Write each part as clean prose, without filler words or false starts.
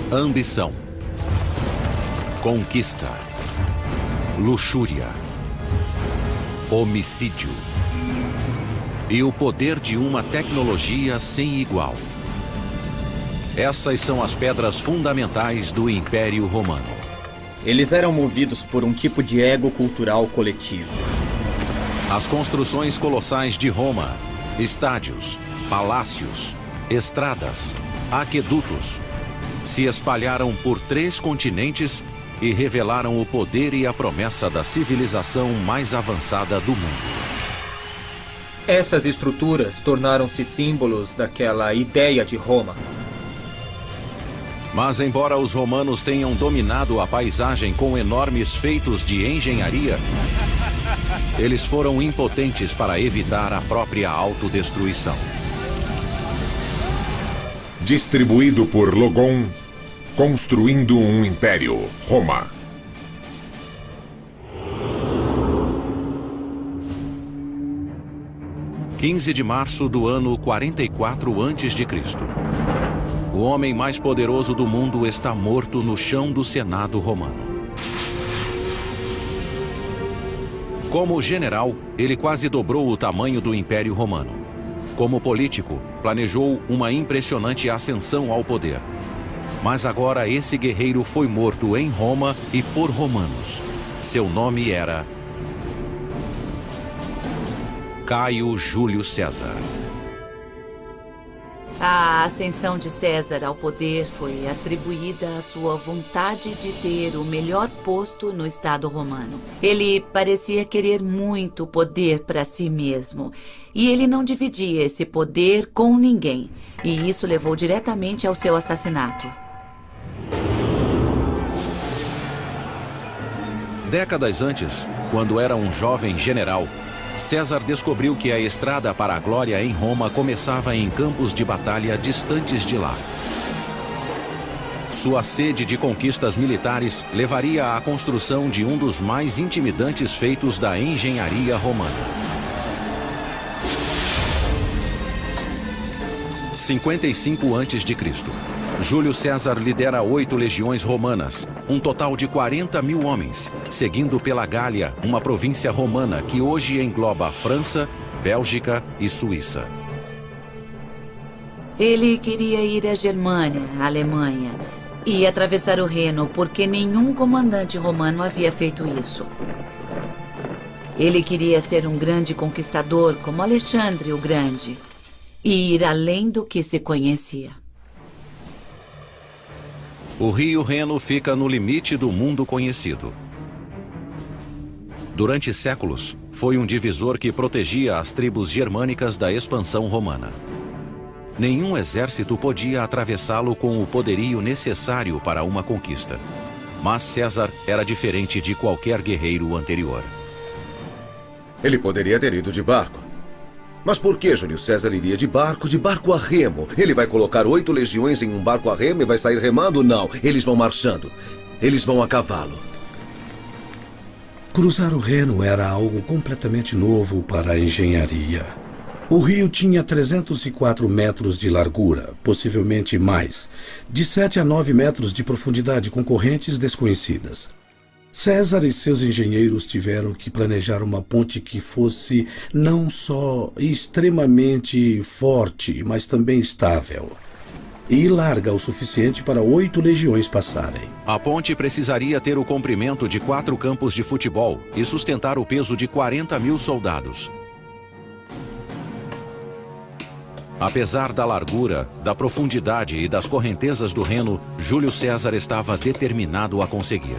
Ambição, conquista, luxúria, homicídio e o poder de uma tecnologia sem igual. Essas são as pedras fundamentais do Império Romano. Eles eram movidos por um tipo de ego cultural coletivo. As construções colossais de Roma, estádios, palácios, estradas, aquedutos, se espalharam por 3 continentes e revelaram o poder e a promessa da civilização mais avançada do mundo. Essas estruturas tornaram-se símbolos daquela ideia de Roma. Mas embora os romanos tenham dominado a paisagem com enormes feitos de engenharia, eles foram impotentes para evitar a própria autodestruição. Distribuído por Logon, construindo um império, Roma. – 15 de março do ano 44 a.C. O homem mais poderoso do mundo está morto no chão do Senado romano. Como general, ele quase dobrou o tamanho do Império Romano. Como político, planejou uma impressionante ascensão ao poder. Mas agora esse guerreiro foi morto em Roma e por romanos. Seu nome era Caio Júlio César. A ascensão de César ao poder foi atribuída à sua vontade de ter o melhor posto no Estado romano. Ele parecia querer muito poder para si mesmo, e ele não dividia esse poder com ninguém, e isso levou diretamente ao seu assassinato. Décadas antes, quando era um jovem general, César descobriu que a estrada para a glória em Roma começava em campos de batalha distantes de lá. Sua sede de conquistas militares levaria à construção de um dos mais intimidantes feitos da engenharia romana. 55 a.C. Júlio César lidera 8 legiões romanas, um total de 40.000 homens, seguindo pela Gália, uma província romana que hoje engloba a França, Bélgica e Suíça. Ele queria ir à Germânia, à Alemanha, e atravessar o Reno, porque nenhum comandante romano havia feito isso. Ele queria ser um grande conquistador, como Alexandre o Grande, e ir além do que se conhecia. O rio Reno fica no limite do mundo conhecido. Durante séculos, foi um divisor que protegia as tribos germânicas da expansão romana. Nenhum exército podia atravessá-lo com o poderio necessário para uma conquista. Mas César era diferente de qualquer guerreiro anterior. Ele poderia ter ido de barco. Mas por que Júlio César iria de barco a remo? Ele vai colocar 8 legiões em um barco a remo e vai sair remando? Não, eles vão marchando. Eles vão a cavalo. Cruzar o Reno era algo completamente novo para a engenharia. O rio tinha 304 metros de largura, possivelmente mais, de 7 a 9 metros de profundidade com correntes desconhecidas. César e seus engenheiros tiveram que planejar uma ponte que fosse não só extremamente forte, mas também estável. E larga o suficiente para 8 legiões passarem. A ponte precisaria ter o comprimento de 4 campos de futebol e sustentar o peso de 40.000 soldados. Apesar da largura, da profundidade e das correntezas do Reno, Júlio César estava determinado a conseguir.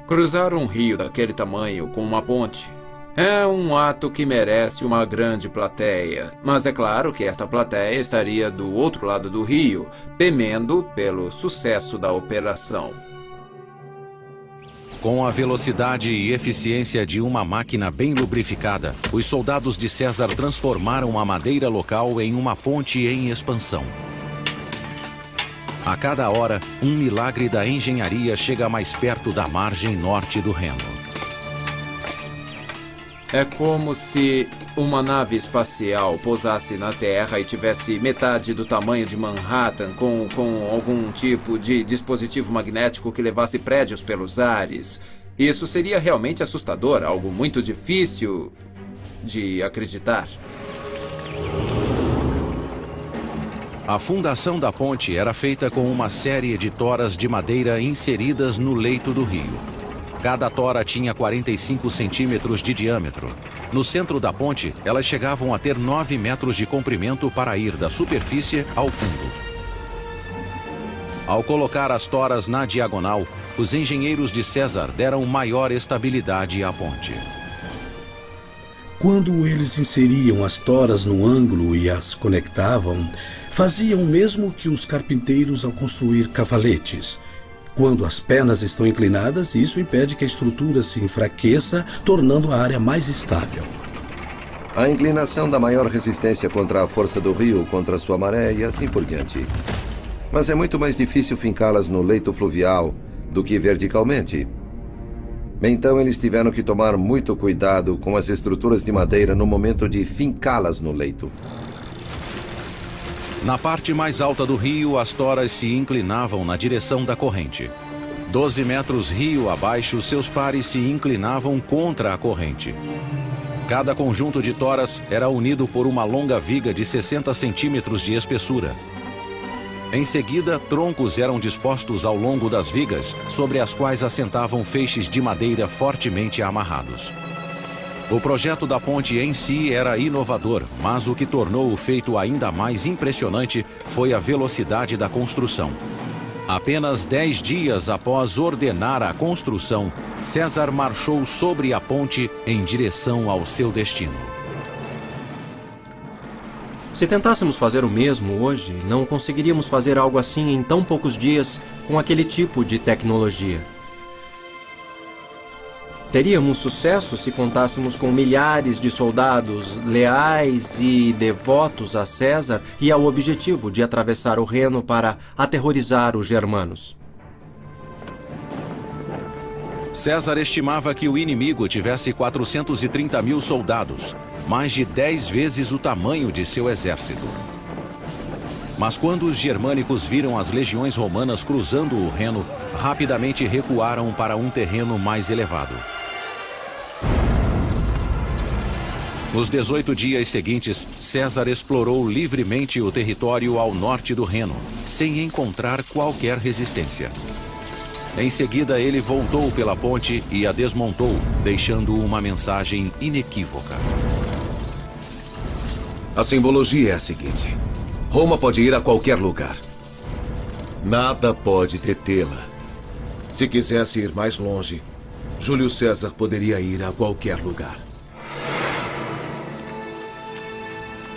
Cruzar um rio daquele tamanho com uma ponte é um ato que merece uma grande plateia. Mas é claro que esta plateia estaria do outro lado do rio, temendo pelo sucesso da operação. Com a velocidade e eficiência de uma máquina bem lubrificada, os soldados de César transformaram a madeira local em uma ponte em expansão. A cada hora, um milagre da engenharia chega mais perto da margem norte do Reno. É como se uma nave espacial pousasse na Terra e tivesse metade do tamanho de Manhattan com algum tipo de dispositivo magnético que levasse prédios pelos ares. Isso seria realmente assustador, algo muito difícil de acreditar. A fundação da ponte era feita com uma série de toras de madeira inseridas no leito do rio. Cada tora tinha 45 centímetros de diâmetro. No centro da ponte, elas chegavam a ter 9 metros de comprimento para ir da superfície ao fundo. Ao colocar as toras na diagonal, os engenheiros de César deram maior estabilidade à ponte. Quando eles inseriam as toras no ângulo e as conectavam, faziam o mesmo que os carpinteiros ao construir cavaletes. Quando as pernas estão inclinadas, isso impede que a estrutura se enfraqueça, tornando a área mais estável. A inclinação dá maior resistência contra a força do rio, contra sua maré e assim por diante. Mas é muito mais difícil fincá-las no leito fluvial do que verticalmente. Então eles tiveram que tomar muito cuidado com as estruturas de madeira no momento de fincá-las no leito. Na parte mais alta do rio, as toras se inclinavam na direção da corrente. 12 metros rio abaixo, seus pares se inclinavam contra a corrente. Cada conjunto de toras era unido por uma longa viga de 60 centímetros de espessura. Em seguida, troncos eram dispostos ao longo das vigas, sobre as quais assentavam feixes de madeira fortemente amarrados. O projeto da ponte em si era inovador, mas o que tornou o feito ainda mais impressionante foi a velocidade da construção. Apenas 10 dias após ordenar a construção, César marchou sobre a ponte em direção ao seu destino. Se tentássemos fazer o mesmo hoje, não conseguiríamos fazer algo assim em tão poucos dias com aquele tipo de tecnologia. Teríamos sucesso se contássemos com milhares de soldados leais e devotos a César e ao objetivo de atravessar o Reno para aterrorizar os germanos. César estimava que o inimigo tivesse 430 mil soldados, mais de 10 vezes o tamanho de seu exército. Mas quando os germânicos viram as legiões romanas cruzando o Reno, rapidamente recuaram para um terreno mais elevado. Nos 18 dias seguintes, César explorou livremente o território ao norte do Reno, sem encontrar qualquer resistência. Em seguida, ele voltou pela ponte e a desmontou, deixando uma mensagem inequívoca. A simbologia é a seguinte: Roma pode ir a qualquer lugar. Nada pode detê-la. Se quisesse ir mais longe, Júlio César poderia ir a qualquer lugar.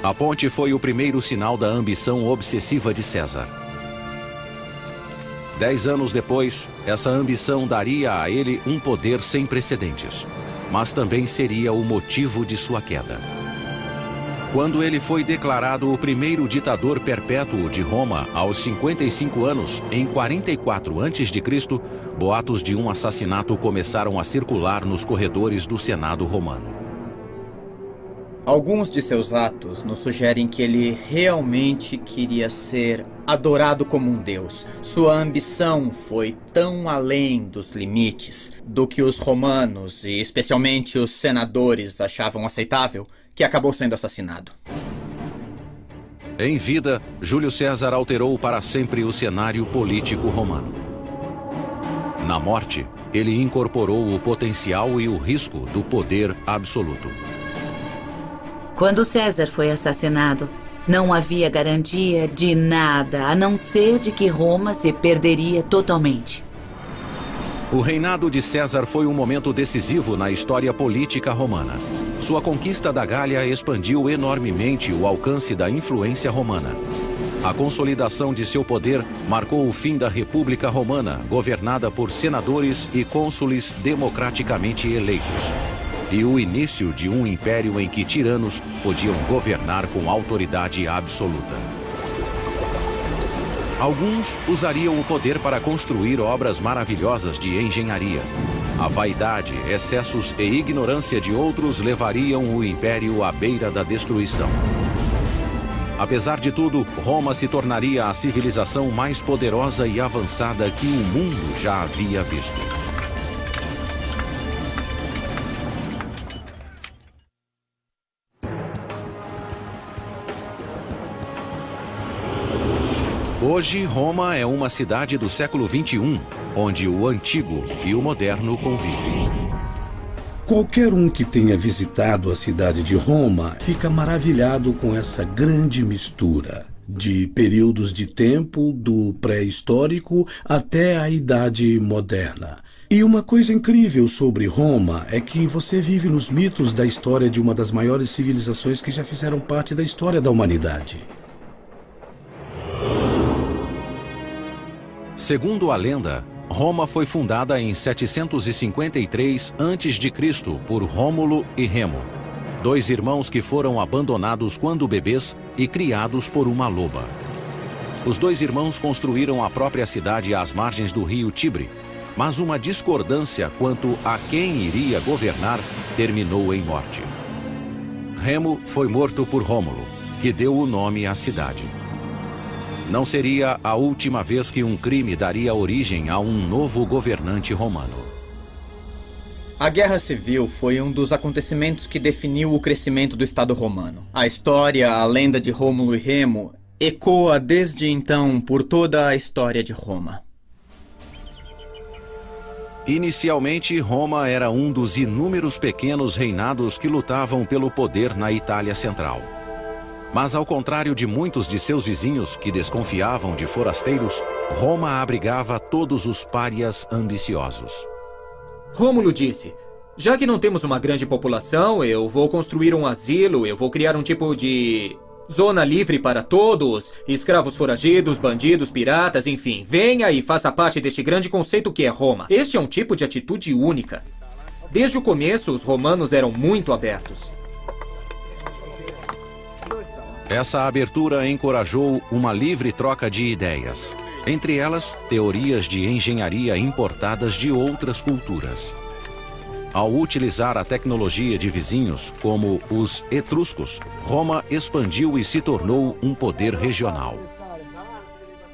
A ponte foi o primeiro sinal da ambição obsessiva de César. 10 anos depois, essa ambição daria a ele um poder sem precedentes, mas também seria o motivo de sua queda. Quando ele foi declarado o primeiro ditador perpétuo de Roma aos 55 anos, em 44 a.C., boatos de um assassinato começaram a circular nos corredores do Senado romano. Alguns de seus atos nos sugerem que ele realmente queria ser adorado como um deus. Sua ambição foi tão além dos limites do que os romanos, e especialmente os senadores, achavam aceitável, que acabou sendo assassinado. Em vida, Júlio César alterou para sempre o cenário político romano. Na morte, ele incorporou o potencial e o risco do poder absoluto. Quando César foi assassinado, não havia garantia de nada, a não ser de que Roma se perderia totalmente. O reinado de César foi um momento decisivo na história política romana. Sua conquista da Gália expandiu enormemente o alcance da influência romana. A consolidação de seu poder marcou o fim da República Romana, governada por senadores e cônsules democraticamente eleitos, e o início de um império em que tiranos podiam governar com autoridade absoluta. Alguns usariam o poder para construir obras maravilhosas de engenharia. A vaidade, excessos e ignorância de outros levariam o império à beira da destruição. Apesar de tudo, Roma se tornaria a civilização mais poderosa e avançada que o mundo já havia visto. Hoje, Roma é uma cidade do século XXI, onde o antigo e o moderno convivem. Qualquer um que tenha visitado a cidade de Roma fica maravilhado com essa grande mistura de períodos de tempo, do pré-histórico até a idade moderna. E uma coisa incrível sobre Roma é que você vive nos mitos da história de uma das maiores civilizações que já fizeram parte da história da humanidade. Segundo a lenda, Roma foi fundada em 753 a.C. por Rômulo e Remo, dois irmãos que foram abandonados quando bebês e criados por uma loba. Os dois irmãos construíram a própria cidade às margens do rio Tibre, mas uma discordância quanto a quem iria governar terminou em morte. Remo foi morto por Rômulo, que deu o nome à cidade. Não seria a última vez que um crime daria origem a um novo governante romano. A Guerra Civil foi um dos acontecimentos que definiu o crescimento do Estado romano. A história, a lenda de Rômulo e Remo, ecoa desde então por toda a história de Roma. Inicialmente, Roma era um dos inúmeros pequenos reinados que lutavam pelo poder na Itália Central. Mas, ao contrário de muitos de seus vizinhos que desconfiavam de forasteiros, Roma abrigava todos os párias ambiciosos. Rômulo disse: já que não temos uma grande população, eu vou construir um asilo, eu vou criar um tipo de zona livre para todos, escravos foragidos, bandidos, piratas, enfim. Venha e faça parte deste grande conceito que é Roma. Este é um tipo de atitude única. Desde o começo, os romanos eram muito abertos. Essa abertura encorajou uma livre troca de ideias, entre elas teorias de engenharia importadas de outras culturas. Ao utilizar a tecnologia de vizinhos, como os etruscos, Roma expandiu e se tornou um poder regional.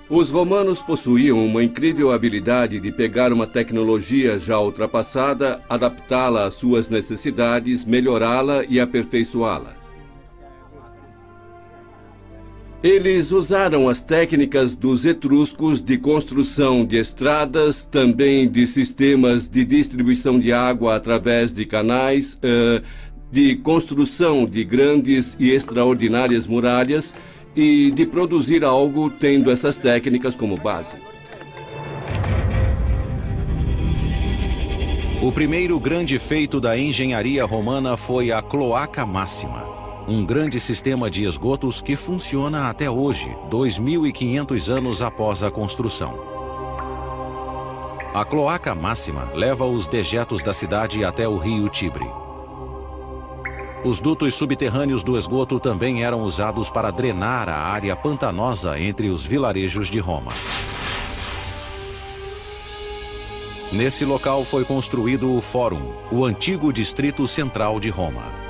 Os romanos possuíam uma incrível habilidade de pegar uma tecnologia já ultrapassada, adaptá-la às suas necessidades, melhorá-la e aperfeiçoá-la. Eles usaram as técnicas dos etruscos de construção de estradas, também de sistemas de distribuição de água através de canais, de construção de grandes e extraordinárias muralhas e de produzir algo tendo essas técnicas como base. O primeiro grande feito da engenharia romana foi a Cloaca Máxima, um grande sistema de esgotos que funciona até hoje, 2.500 anos após a construção. A Cloaca Máxima leva os dejetos da cidade até o rio Tibre. Os dutos subterrâneos do esgoto também eram usados para drenar a área pantanosa entre os vilarejos de Roma. Nesse local foi construído o Fórum, o antigo distrito central de Roma.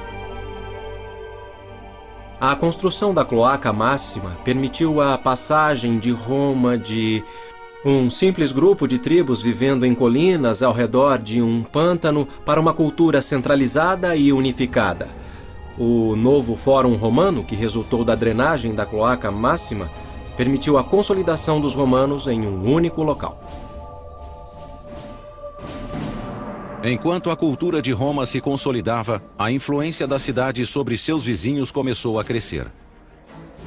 A construção da Cloaca Máxima permitiu a passagem de Roma de um simples grupo de tribos vivendo em colinas ao redor de um pântano para uma cultura centralizada e unificada. O novo Fórum Romano, que resultou da drenagem da Cloaca Máxima, permitiu a consolidação dos romanos em um único local. Enquanto a cultura de Roma se consolidava, a influência da cidade sobre seus vizinhos começou a crescer.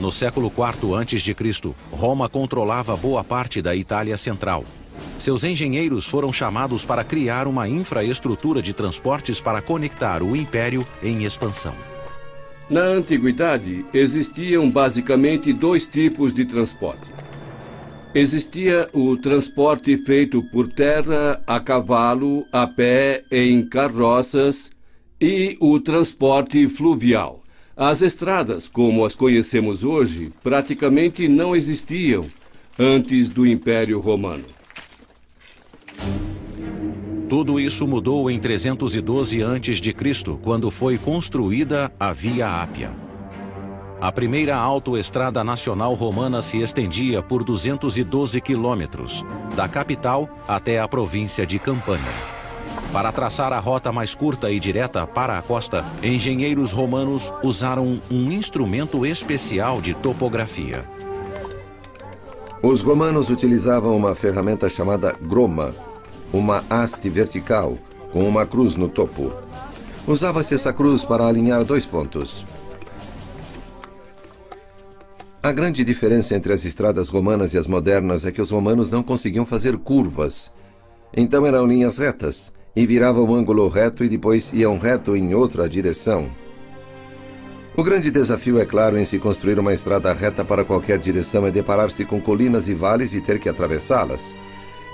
No século IV a.C., Roma controlava boa parte da Itália Central. Seus engenheiros foram chamados para criar uma infraestrutura de transportes para conectar o império em expansão. Na antiguidade, existiam basicamente dois tipos de transporte. Existia o transporte feito por terra, a cavalo, a pé, em carroças e o transporte fluvial. As estradas, como as conhecemos hoje, praticamente não existiam antes do Império Romano. Tudo isso mudou em 312 a.C., quando foi construída a Via Ápia. A primeira autoestrada nacional romana se estendia por 212 quilômetros, da capital até a província de Campânia. Para traçar a rota mais curta e direta para a costa, engenheiros romanos usaram um instrumento especial de topografia. Os romanos utilizavam uma ferramenta chamada groma, uma haste vertical com uma cruz no topo. Usava-se essa cruz para alinhar dois pontos. A grande diferença entre as estradas romanas e as modernas é que os romanos não conseguiam fazer curvas. Então eram linhas retas, e viravam um ângulo reto e depois iam reto em outra direção. O grande desafio, é claro, em se construir uma estrada reta para qualquer direção é deparar-se com colinas e vales e ter que atravessá-las.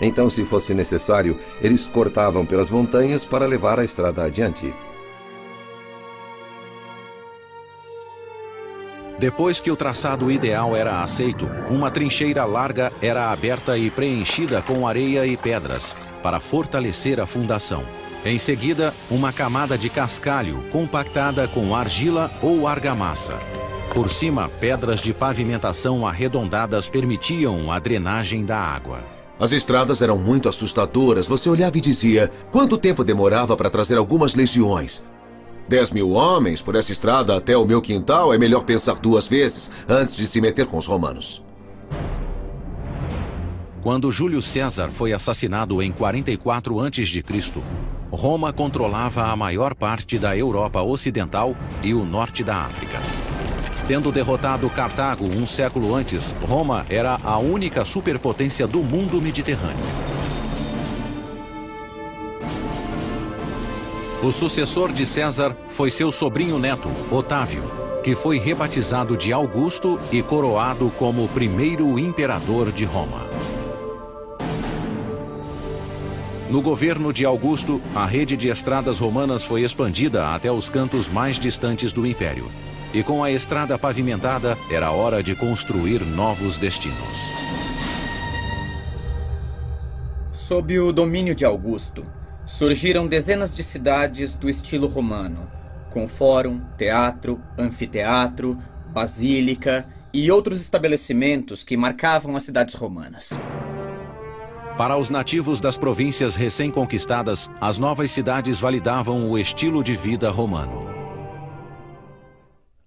Então, se fosse necessário, eles cortavam pelas montanhas para levar a estrada adiante. Depois que o traçado ideal era aceito, uma trincheira larga era aberta e preenchida com areia e pedras, para fortalecer a fundação. Em seguida, uma camada de cascalho compactada com argila ou argamassa. Por cima, pedras de pavimentação arredondadas permitiam a drenagem da água. As estradas eram muito assustadoras. Você olhava e dizia, quanto tempo demorava para trazer algumas legiões? 10.000 homens por essa estrada até o meu quintal, é melhor pensar duas vezes antes de se meter com os romanos. Quando Júlio César foi assassinado em 44 a.C., Roma controlava a maior parte da Europa Ocidental e o norte da África. Tendo derrotado Cartago um século antes, Roma era a única superpotência do mundo mediterrâneo. O sucessor de César foi seu sobrinho neto, Otávio, que foi rebatizado de Augusto e coroado como primeiro imperador de Roma. No governo de Augusto, a rede de estradas romanas foi expandida até os cantos mais distantes do império. E com a estrada pavimentada, era hora de construir novos destinos. Sob o domínio de Augusto, surgiram dezenas de cidades do estilo romano, com fórum, teatro, anfiteatro, basílica e outros estabelecimentos que marcavam as cidades romanas. Para os nativos das províncias recém-conquistadas, as novas cidades validavam o estilo de vida romano.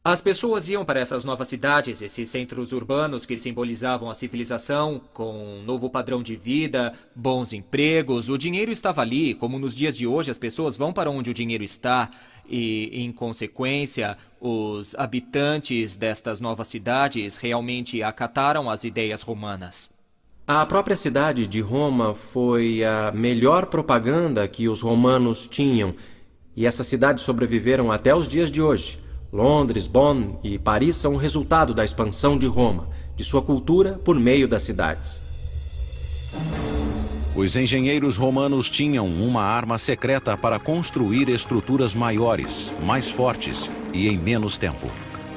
As pessoas iam para essas novas cidades, esses centros urbanos que simbolizavam a civilização, com um novo padrão de vida, bons empregos. O dinheiro estava ali, como nos dias de hoje as pessoas vão para onde o dinheiro está e, em consequência, os habitantes destas novas cidades realmente acataram as ideias romanas. A própria cidade de Roma foi a melhor propaganda que os romanos tinham, e essas cidades sobreviveram até os dias de hoje. Londres, Bonn e Paris são o resultado da expansão de Roma, de sua cultura por meio das cidades. Os engenheiros romanos tinham uma arma secreta para construir estruturas maiores, mais fortes e em menos tempo.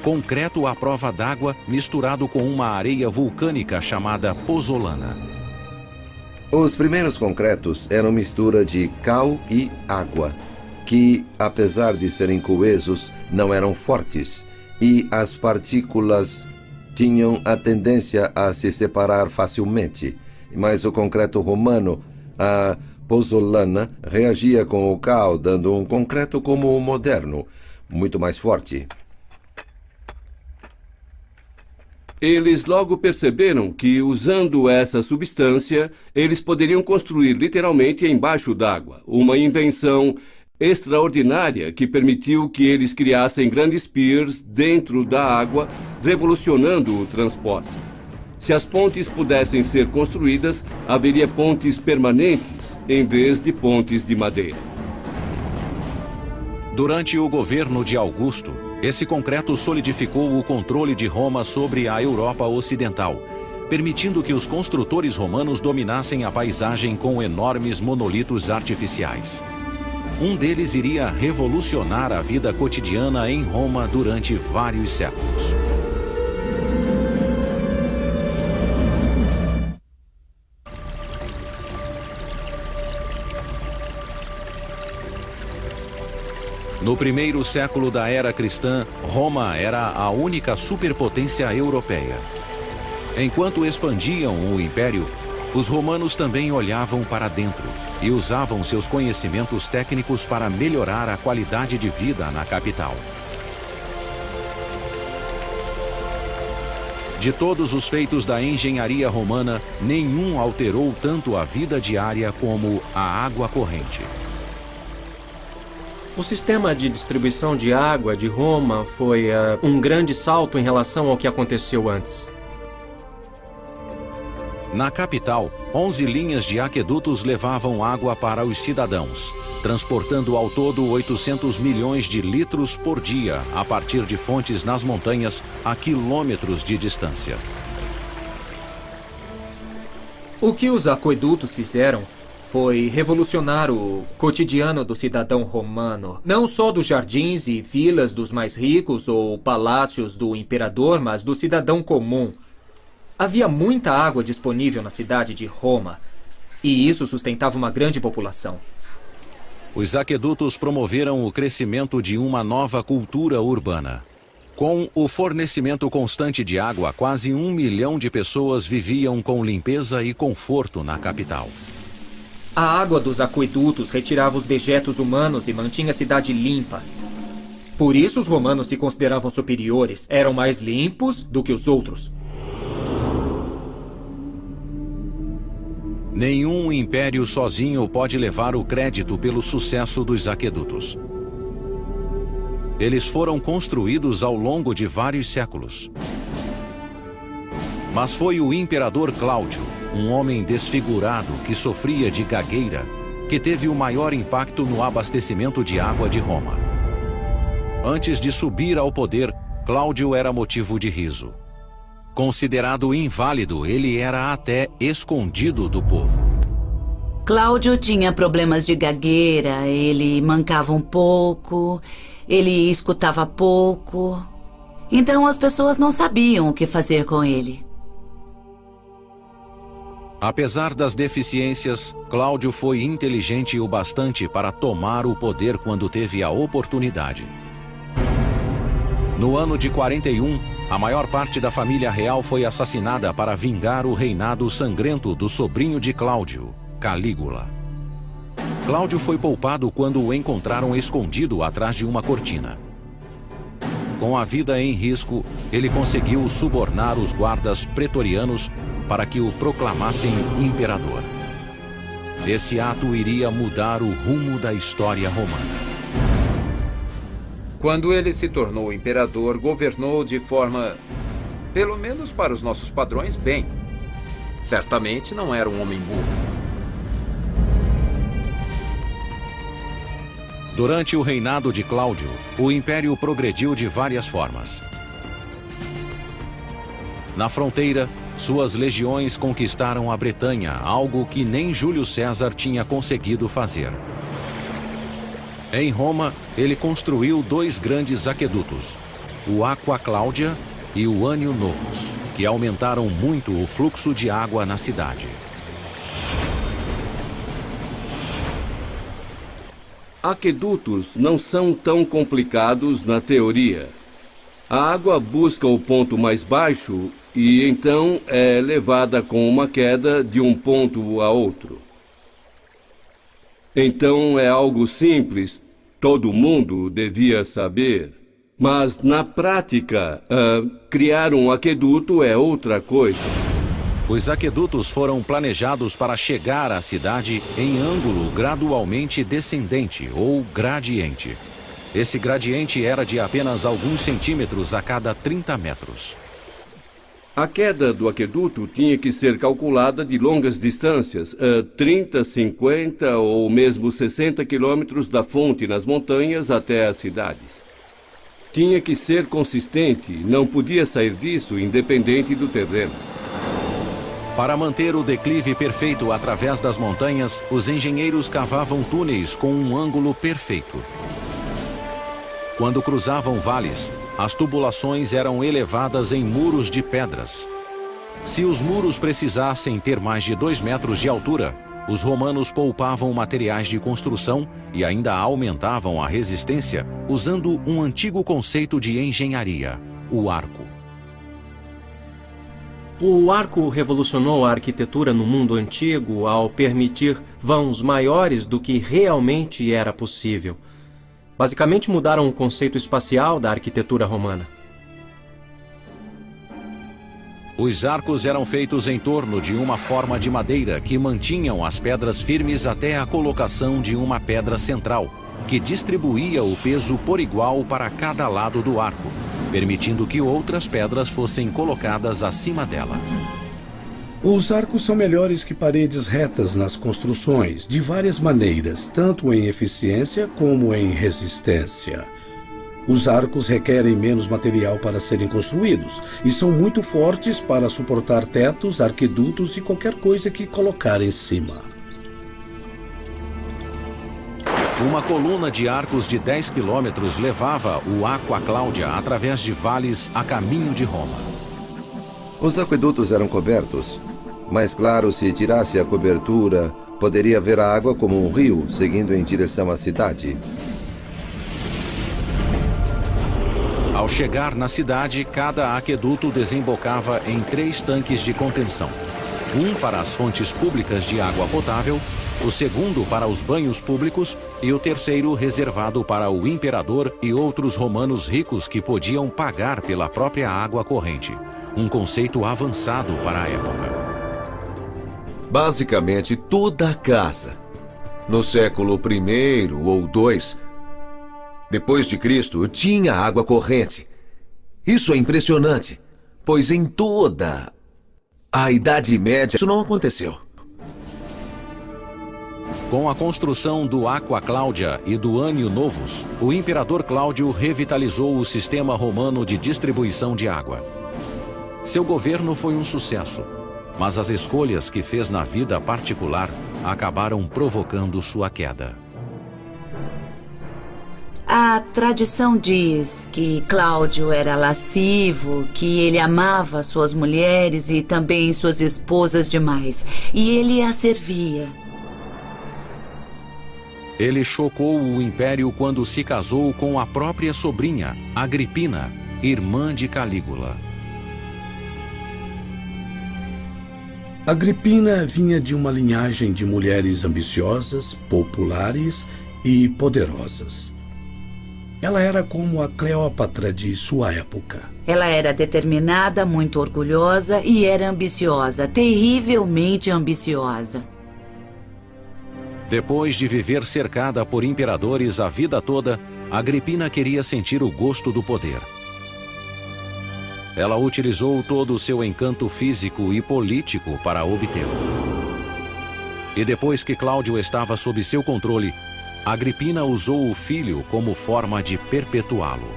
Concreto à prova d'água misturado com uma areia vulcânica chamada pozzolana. Os primeiros concretos eram mistura de cal e água, que, apesar de serem coesos, não eram fortes, e as partículas tinham a tendência a se separar facilmente. Mas o concreto romano, a pozzolana, reagia com o cal, dando um concreto como o moderno, muito mais forte. Eles logo perceberam que, usando essa substância, eles poderiam construir literalmente embaixo d'água, uma invenção extraordinária que permitiu que eles criassem grandes piers dentro da água, revolucionando o transporte. Se as pontes pudessem ser construídas, haveria pontes permanentes em vez de pontes de madeira. Durante o governo de Augusto, esse concreto solidificou o controle de Roma sobre a Europa Ocidental, permitindo que os construtores romanos dominassem a paisagem com enormes monolitos artificiais. Um deles iria revolucionar a vida cotidiana em Roma durante vários séculos. No primeiro século da era cristã, Roma era a única superpotência europeia. Enquanto expandiam o império, os romanos também olhavam para dentro e usavam seus conhecimentos técnicos para melhorar a qualidade de vida na capital. De todos os feitos da engenharia romana, nenhum alterou tanto a vida diária como a água corrente. O sistema de distribuição de água de Roma foi um grande salto em relação ao que aconteceu antes. Na capital, 11 linhas de aquedutos levavam água para os cidadãos, transportando ao todo 800 milhões de litros por dia, a partir de fontes nas montanhas a quilômetros de distância. O que os aquedutos fizeram foi revolucionar o cotidiano do cidadão romano. Não só dos jardins e vilas dos mais ricos ou palácios do imperador, mas do cidadão comum. Havia muita água disponível na cidade de Roma, e isso sustentava uma grande população. Os aquedutos promoveram o crescimento de uma nova cultura urbana. Com o fornecimento constante de água, quase 1 milhão de pessoas viviam com limpeza e conforto na capital. A água dos aquedutos retirava os dejetos humanos e mantinha a cidade limpa. Por isso os romanos se consideravam superiores, eram mais limpos do que os outros. Nenhum império sozinho pode levar o crédito pelo sucesso dos aquedutos. Eles foram construídos ao longo de vários séculos. Mas foi o imperador Cláudio, um homem desfigurado que sofria de gagueira, que teve o maior impacto no abastecimento de água de Roma. Antes de subir ao poder, Cláudio era motivo de riso. Considerado inválido, ele era até escondido do povo. Cláudio tinha problemas de gagueira, ele mancava um pouco, ele escutava pouco. Então as pessoas não sabiam o que fazer com ele. Apesar das deficiências, Cláudio foi inteligente o bastante para tomar o poder quando teve a oportunidade. No ano de 41, a maior parte da família real foi assassinada para vingar o reinado sangrento do sobrinho de Cláudio, Calígula. Cláudio foi poupado quando o encontraram escondido atrás de uma cortina. Com a vida em risco, ele conseguiu subornar os guardas pretorianos para que o proclamassem imperador. Esse ato iria mudar o rumo da história romana. Quando ele se tornou imperador, governou de forma, pelo menos para os nossos padrões, bem. Certamente não era um homem burro. Durante o reinado de Cláudio, o império progrediu de várias formas. Na fronteira, suas legiões conquistaram a Bretanha, algo que nem Júlio César tinha conseguido fazer. Em Roma, ele construiu 2 grandes aquedutos, o Aqua Cláudia e o Anio Novus, que aumentaram muito o fluxo de água na cidade. Aquedutos não são tão complicados na teoria. A água busca o ponto mais baixo e então é levada com uma queda de um ponto a outro. Então é algo simples, todo mundo devia saber. Mas na prática, criar um aqueduto é outra coisa. Os aquedutos foram planejados para chegar à cidade em ângulo gradualmente descendente ou gradiente. Esse gradiente era de apenas alguns centímetros a cada 30 metros. A queda do aqueduto tinha que ser calculada de longas distâncias, 30, 50 ou mesmo 60 quilômetros da fonte nas montanhas até as cidades. Tinha que ser consistente, não podia sair disso independente do terreno. Para manter o declive perfeito através das montanhas, os engenheiros cavavam túneis com um ângulo perfeito. Quando cruzavam vales, as tubulações eram elevadas em muros de pedras. Se os muros precisassem ter mais de 2 metros de altura, os romanos poupavam materiais de construção e ainda aumentavam a resistência usando um antigo conceito de engenharia, o arco. O arco revolucionou a arquitetura no mundo antigo ao permitir vãos maiores do que realmente era possível. Basicamente mudaram o conceito espacial da arquitetura romana. Os arcos eram feitos em torno de uma forma de madeira que mantinham as pedras firmes até a colocação de uma pedra central, que distribuía o peso por igual para cada lado do arco, permitindo que outras pedras fossem colocadas acima dela. Os arcos são melhores que paredes retas nas construções, de várias maneiras, tanto em eficiência como em resistência. Os arcos requerem menos material para serem construídos e são muito fortes para suportar tetos, arquidutos e qualquer coisa que colocar em cima. Uma coluna de arcos de 10 quilômetros levava o Aqua Claudia através de vales a caminho de Roma. Os aquedutos eram cobertos, mas claro, se tirasse a cobertura, poderia ver a água como um rio seguindo em direção à cidade. Ao chegar na cidade, cada aqueduto desembocava em 3 tanques de contenção. Um para as fontes públicas de água potável, o segundo para os banhos públicos e o terceiro reservado para o imperador e outros romanos ricos que podiam pagar pela própria água corrente. Um conceito avançado para a época. Basicamente toda a casa, no século I ou II, depois de Cristo, tinha água corrente. Isso é impressionante, pois em toda a Idade Média isso não aconteceu. Com a construção do Aqua Claudia e do Annio Novus, o imperador Cláudio revitalizou o sistema romano de distribuição de água. Seu governo foi um sucesso, mas as escolhas que fez na vida particular acabaram provocando sua queda. A tradição diz que Cláudio era lascivo, que ele amava suas mulheres e também suas esposas demais, e ele as servia. Ele chocou o império quando se casou com a própria sobrinha, Agripina, irmã de Calígula. Agripina vinha de uma linhagem de mulheres ambiciosas, populares e poderosas. Ela era como a Cleópatra de sua época. Ela era determinada, muito orgulhosa e era ambiciosa, terrivelmente ambiciosa. Depois de viver cercada por imperadores a vida toda, Agripina queria sentir o gosto do poder. Ela utilizou todo o seu encanto físico e político para obtê-lo. E depois que Cláudio estava sob seu controle, Agripina usou o filho como forma de perpetuá-lo.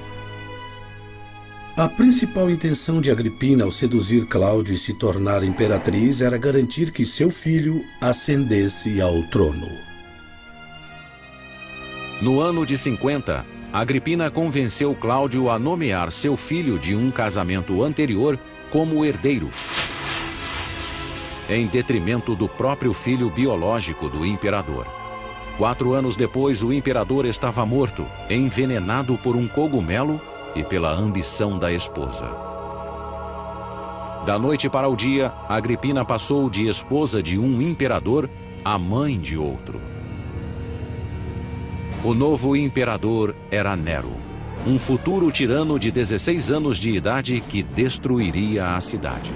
A principal intenção de Agripina ao seduzir Cláudio e se tornar imperatriz era garantir que seu filho ascendesse ao trono. No ano de 50, Agripina convenceu Cláudio a nomear seu filho de um casamento anterior como herdeiro, em detrimento do próprio filho biológico do imperador. 4 anos depois, o imperador estava morto, envenenado por um cogumelo e pela ambição da esposa. Da noite para o dia, Agripina passou de esposa de um imperador a mãe de outro. O novo imperador era Nero, um futuro tirano de 16 anos de idade que destruiria a cidade.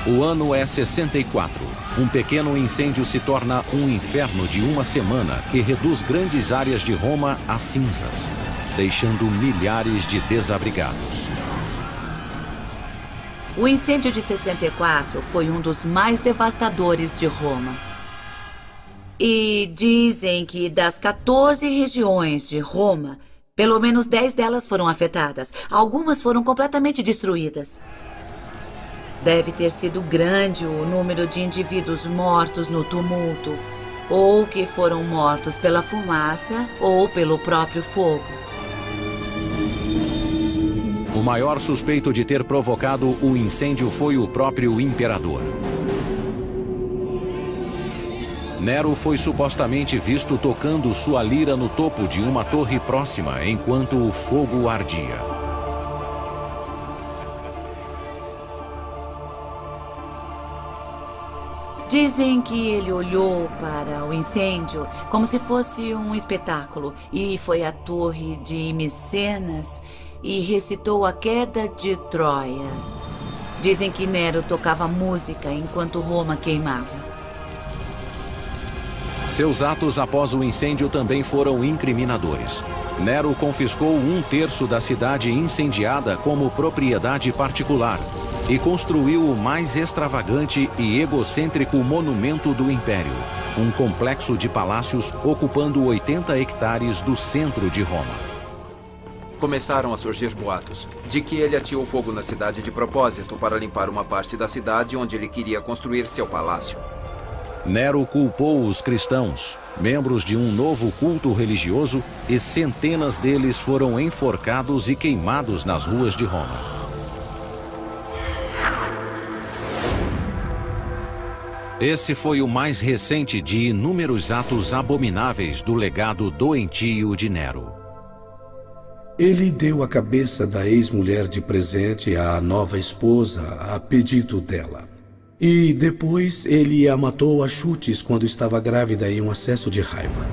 O ano é 64. Um pequeno incêndio se torna um inferno de uma semana que reduz grandes áreas de Roma a cinzas, deixando milhares de desabrigados. O incêndio de 64 foi um dos mais devastadores de Roma. E dizem que das 14 regiões de Roma, pelo menos 10 delas foram afetadas. Algumas foram completamente destruídas. Deve ter sido grande o número de indivíduos mortos no tumulto, ou que foram mortos pela fumaça ou pelo próprio fogo. O maior suspeito de ter provocado o incêndio foi o próprio imperador. Nero foi supostamente visto tocando sua lira no topo de uma torre próxima enquanto o fogo ardia. Dizem que ele olhou para o incêndio como se fosse um espetáculo e foi à torre de Micenas e recitou a queda de Troia. Dizem que Nero tocava música enquanto Roma queimava. Seus atos após o incêndio também foram incriminadores. Nero confiscou 1/3 da cidade incendiada como propriedade particular e construiu o mais extravagante e egocêntrico monumento do Império, um complexo de palácios ocupando 80 hectares do centro de Roma. Começaram a surgir boatos de que ele ateou fogo na cidade de propósito para limpar uma parte da cidade onde ele queria construir seu palácio. Nero culpou os cristãos, membros de um novo culto religioso, e centenas deles foram enforcados e queimados nas ruas de Roma. Esse foi o mais recente de inúmeros atos abomináveis do legado doentio de Nero. Ele deu a cabeça da ex-mulher de presente à nova esposa a pedido dela. E depois ele a matou a chutes quando estava grávida em um acesso de raiva.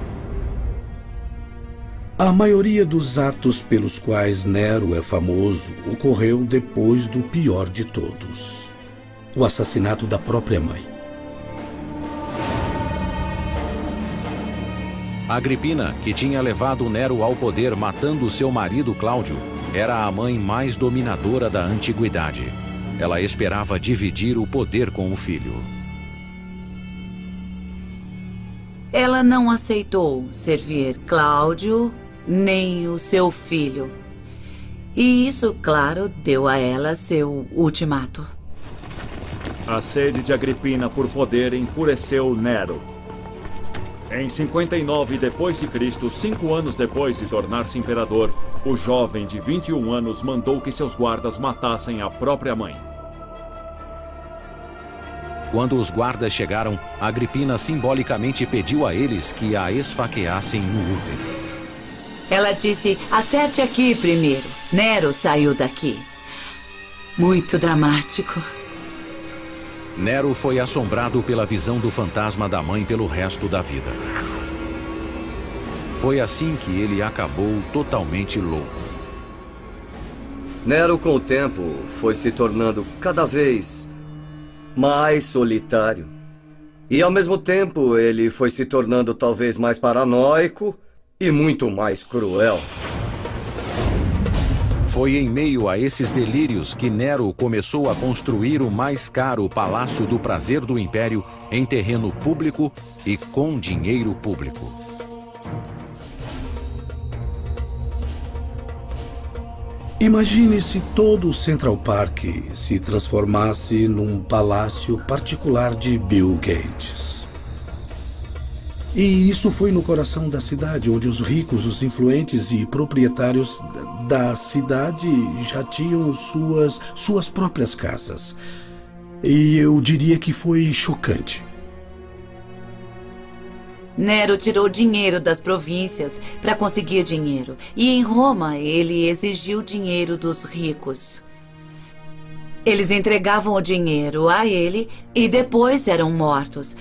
A maioria dos atos pelos quais Nero é famoso ocorreu depois do pior de todos: o assassinato da própria mãe. Agripina, que tinha levado Nero ao poder matando seu marido Cláudio, era a mãe mais dominadora da antiguidade. Ela esperava dividir o poder com o filho. Ela não aceitou servir Cláudio nem o seu filho. E isso, claro, deu a ela seu ultimato. A sede de Agripina por poder enfureceu Nero. Em 59 d.C., 5 anos depois de tornar-se imperador, o jovem de 21 anos mandou que seus guardas matassem a própria mãe. Quando os guardas chegaram, Agripina simbolicamente pediu a eles que a esfaqueassem no útero. Ela disse: acerte aqui primeiro. Nero saiu daqui. Muito dramático. Nero foi assombrado pela visão do fantasma da mãe pelo resto da vida. Foi assim que ele acabou totalmente louco. Nero, com o tempo, foi se tornando cada vez mais solitário. E, ao mesmo tempo, ele foi se tornando talvez mais paranoico e muito mais cruel. Foi em meio a esses delírios que Nero começou a construir o mais caro Palácio do Prazer do Império em terreno público e com dinheiro público. Imagine se todo o Central Park se transformasse num palácio particular de Bill Gates. E isso foi no coração da cidade, onde os ricos, os influentes e proprietários da cidade já tinham suas próprias casas. E eu diria que foi chocante. Nero tirou dinheiro das províncias para conseguir dinheiro. E em Roma, ele exigiu dinheiro dos ricos. Eles entregavam o dinheiro a ele e depois eram mortos.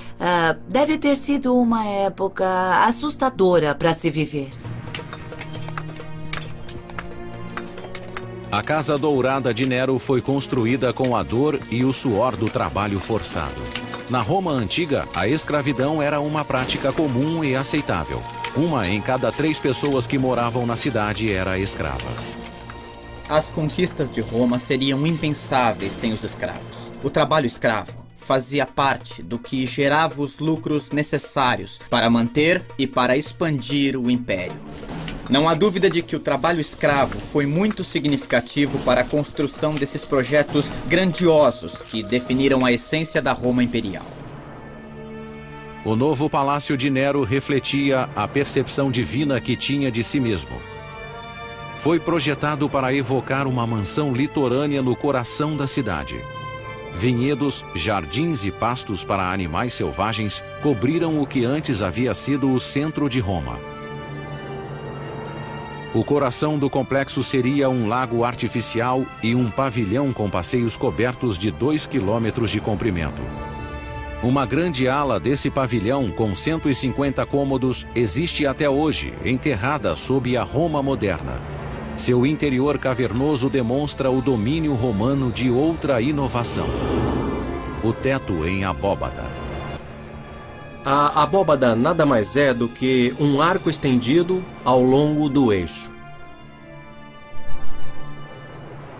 Deve ter sido uma época assustadora para se viver. A Casa Dourada de Nero foi construída com a dor e o suor do trabalho forçado. Na Roma antiga, a escravidão era uma prática comum e aceitável. 1 em cada 3 pessoas que moravam na cidade era escrava. As conquistas de Roma seriam impensáveis sem os escravos. O trabalho escravo fazia parte do que gerava os lucros necessários para manter e para expandir o império. Não há dúvida de que o trabalho escravo foi muito significativo para a construção desses projetos grandiosos que definiram a essência da Roma imperial. O novo palácio de Nero refletia a percepção divina que tinha de si mesmo. Foi projetado para evocar uma mansão litorânea no coração da cidade. Vinhedos, jardins e pastos para animais selvagens cobriram o que antes havia sido o centro de Roma. O coração do complexo seria um lago artificial e um pavilhão com passeios cobertos de 2 quilômetros de comprimento. Uma grande ala desse pavilhão, com 150 cômodos, existe até hoje, enterrada sob a Roma moderna. Seu interior cavernoso demonstra o domínio romano de outra inovação: o teto em abóbada. A abóbada nada mais é do que um arco estendido ao longo do eixo.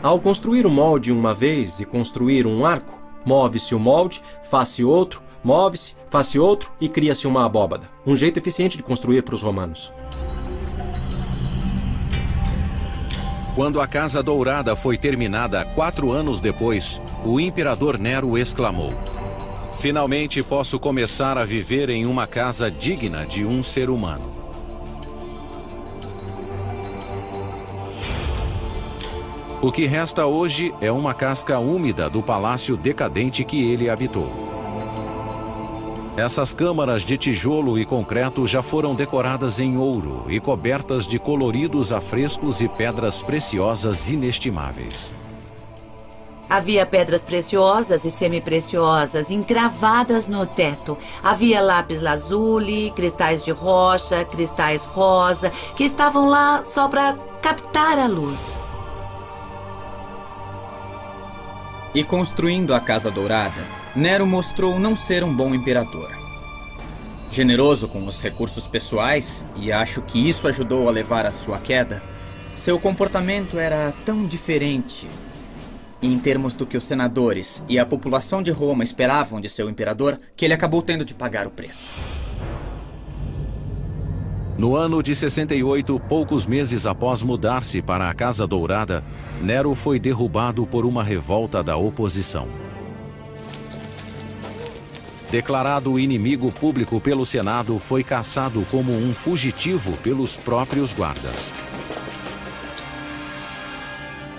Ao construir o molde uma vez e construir um arco, move-se o molde, faz-se outro, move-se, faz-se outro e cria-se uma abóbada. Um jeito eficiente de construir para os romanos. Quando a Casa Dourada foi terminada 4 anos depois, o imperador Nero exclamou: "Finalmente posso começar a viver em uma casa digna de um ser humano." O que resta hoje é uma casca úmida do palácio decadente que ele habitou. Essas câmaras de tijolo e concreto já foram decoradas em ouro e cobertas de coloridos afrescos e pedras preciosas inestimáveis. Havia pedras preciosas e semi-preciosas encravadas no teto. Havia lápis lazuli, cristais de rocha, cristais rosa, que estavam lá só para captar a luz. E construindo a Casa Dourada, Nero mostrou não ser um bom imperador. Generoso com os recursos pessoais, e acho que isso ajudou a levar à sua queda, seu comportamento era tão diferente em termos do que os senadores e a população de Roma esperavam de seu imperador, que ele acabou tendo de pagar o preço. No ano de 68, poucos meses após mudar-se para a Casa Dourada, Nero foi derrubado por uma revolta da oposição. Declarado inimigo público pelo Senado, foi caçado como um fugitivo pelos próprios guardas.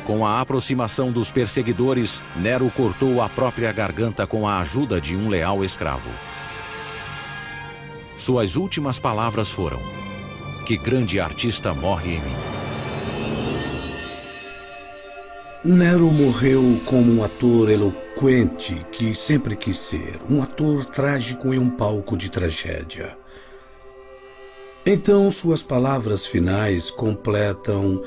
Com a aproximação dos perseguidores, Nero cortou a própria garganta com a ajuda de um leal escravo. Suas últimas palavras foram: "Que grande artista morre em mim." Nero morreu como um ator eloquente que sempre quis ser, um ator trágico em um palco de tragédia. Então suas palavras finais completam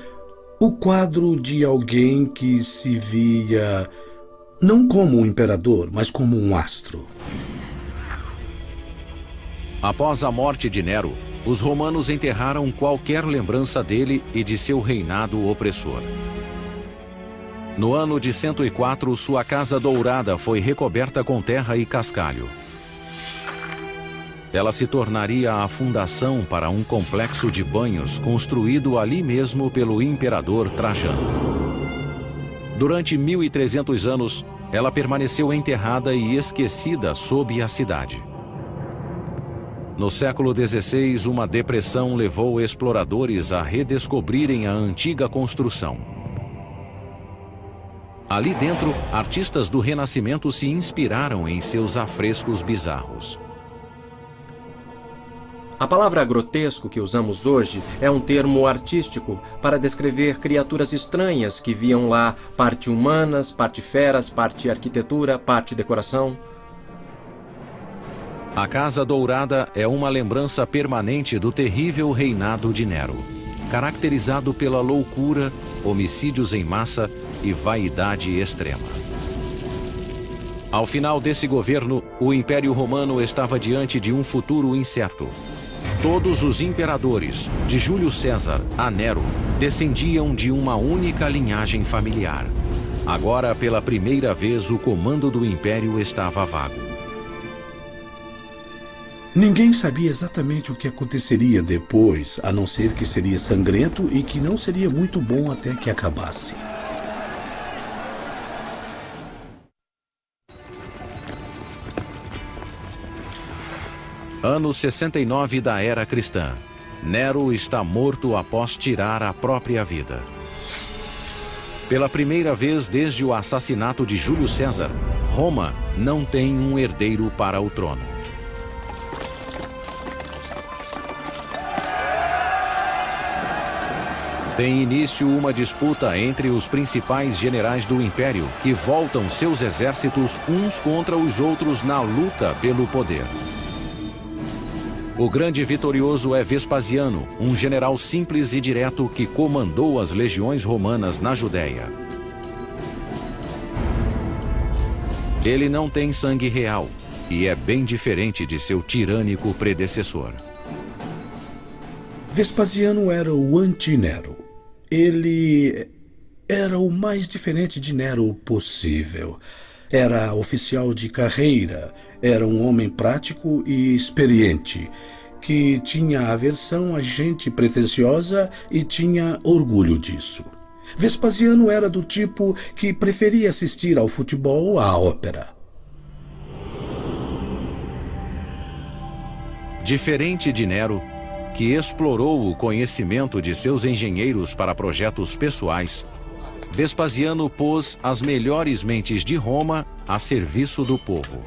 o quadro de alguém que se via não como um imperador, mas como um astro. Após a morte de Nero, os romanos enterraram qualquer lembrança dele e de seu reinado opressor. No ano de 104, sua Casa Dourada foi recoberta com terra e cascalho. Ela se tornaria a fundação para um complexo de banhos construído ali mesmo pelo imperador Trajano. Durante 1300 anos, ela permaneceu enterrada e esquecida sob a cidade. No século XVI, uma depressão levou exploradores a redescobrirem a antiga construção. Ali dentro, artistas do Renascimento se inspiraram em seus afrescos bizarros. A palavra grotesco que usamos hoje é um termo artístico para descrever criaturas estranhas que viam lá parte humanas, parte feras, parte arquitetura, parte decoração. A Casa Dourada é uma lembrança permanente do terrível reinado de Nero, caracterizado pela loucura, homicídios em massa e vaidade extrema. Ao final desse governo, o Império Romano estava diante de um futuro incerto. Todos os imperadores, de Júlio César a Nero, descendiam de uma única linhagem familiar. Agora, pela primeira vez, o comando do Império estava vago. Ninguém sabia exatamente o que aconteceria depois, a não ser que seria sangrento e que não seria muito bom até que acabasse. Ano 69 da Era Cristã. Nero está morto após tirar a própria vida. Pela primeira vez desde o assassinato de Júlio César, Roma não tem um herdeiro para o trono. Tem início uma disputa entre os principais generais do Império, que voltam seus exércitos uns contra os outros na luta pelo poder. O grande vitorioso é Vespasiano, um general simples e direto que comandou as legiões romanas na Judéia. Ele não tem sangue real e é bem diferente de seu tirânico predecessor. Vespasiano era o anti-Nero. Ele era o mais diferente de Nero possível. Era oficial de carreira, era um homem prático e experiente, que tinha aversão a gente pretensiosa e tinha orgulho disso. Vespasiano era do tipo que preferia assistir ao futebol ou à ópera. Diferente de Nero, que explorou o conhecimento de seus engenheiros para projetos pessoais, Vespasiano pôs as melhores mentes de Roma a serviço do povo.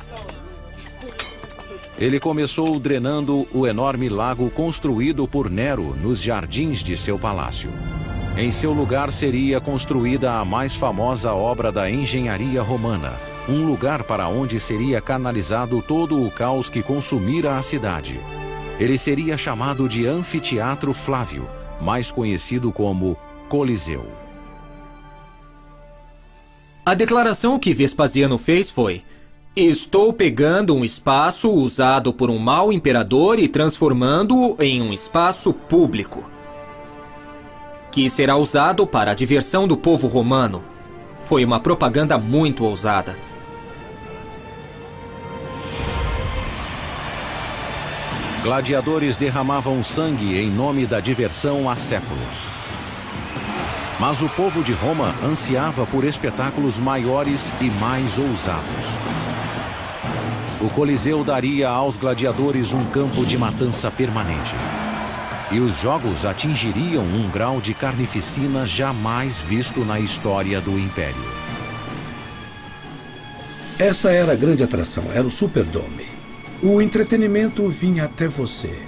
Ele começou drenando o enorme lago construído por Nero nos jardins de seu palácio. Em seu lugar seria construída a mais famosa obra da engenharia romana, um lugar para onde seria canalizado todo o caos que consumira a cidade. Ele seria chamado de Anfiteatro Flávio, mais conhecido como Coliseu. A declaração que Vespasiano fez foi: estou pegando um espaço usado por um mau imperador e transformando-o em um espaço público, que será usado para a diversão do povo romano. Foi uma propaganda muito ousada. Gladiadores derramavam sangue em nome da diversão há séculos. Mas o povo de Roma ansiava por espetáculos maiores e mais ousados. O Coliseu daria aos gladiadores um campo de matança permanente. E os jogos atingiriam um grau de carnificina jamais visto na história do Império. Essa era a grande atração, era o Superdome. O entretenimento vinha até você.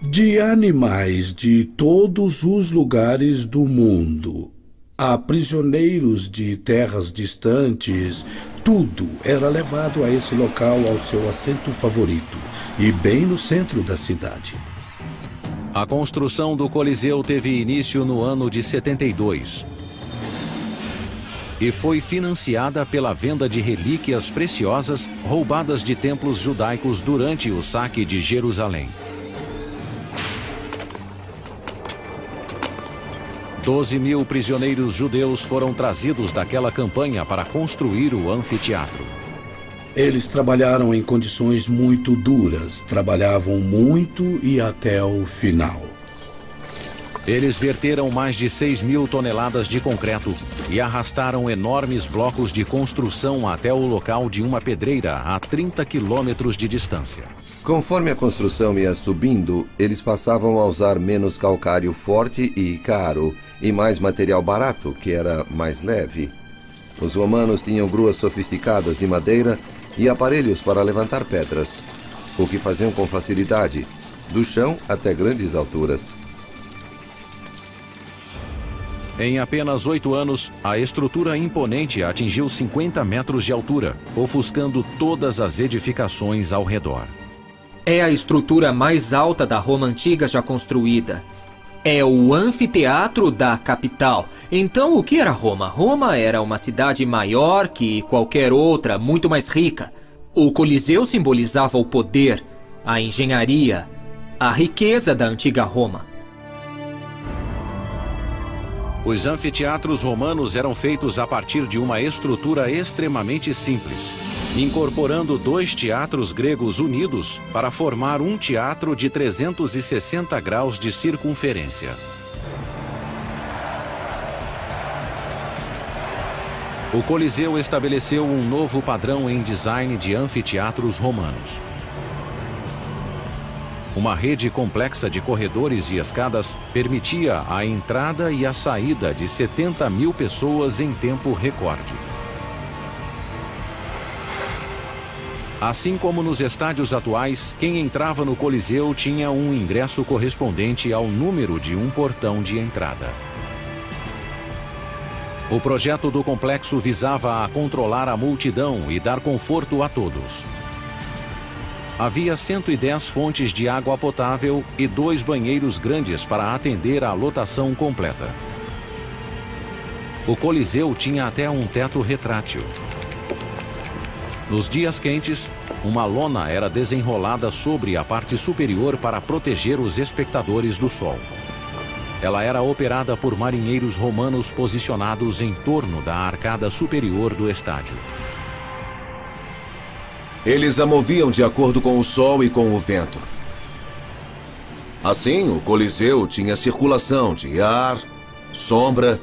De animais de todos os lugares do mundo, a prisioneiros de terras distantes, tudo era levado a esse local ao seu assento favorito, e bem no centro da cidade. A construção do Coliseu teve início no ano de 72 e foi financiada pela venda de relíquias preciosas roubadas de templos judaicos durante o saque de Jerusalém. 12.000 prisioneiros judeus foram trazidos daquela campanha para construir o anfiteatro. Eles trabalharam em condições muito duras, trabalhavam muito e até o final. Eles verteram mais de 6.000 toneladas de concreto e arrastaram enormes blocos de construção até o local de uma pedreira a 30 quilômetros de distância. Conforme a construção ia subindo, eles passavam a usar menos calcário forte e caro e mais material barato, que era mais leve. Os romanos tinham gruas sofisticadas de madeira e aparelhos para levantar pedras, o que faziam com facilidade, do chão até grandes alturas. Em apenas 8 anos, a estrutura imponente atingiu 50 metros de altura, ofuscando todas as edificações ao redor. É a estrutura mais alta da Roma antiga já construída. É o anfiteatro da capital. Então, o que era Roma? Roma era uma cidade maior que qualquer outra, muito mais rica. O Coliseu simbolizava o poder, a engenharia, a riqueza da antiga Roma. Os anfiteatros romanos eram feitos a partir de uma estrutura extremamente simples, incorporando 2 teatros gregos unidos para formar um teatro de 360 graus de circunferência. O Coliseu estabeleceu um novo padrão em design de anfiteatros romanos. Uma rede complexa de corredores e escadas permitia a entrada e a saída de 70 mil pessoas em tempo recorde. Assim como nos estádios atuais, quem entrava no Coliseu tinha um ingresso correspondente ao número de um portão de entrada. O projeto do complexo visava a controlar a multidão e dar conforto a todos. Havia 110 fontes de água potável e 2 banheiros grandes para atender à lotação completa. O Coliseu tinha até um teto retrátil. Nos dias quentes, uma lona era desenrolada sobre a parte superior para proteger os espectadores do sol. Ela era operada por marinheiros romanos posicionados em torno da arcada superior do estádio. Eles a moviam de acordo com o sol e com o vento. Assim, o Coliseu tinha circulação de ar, sombra,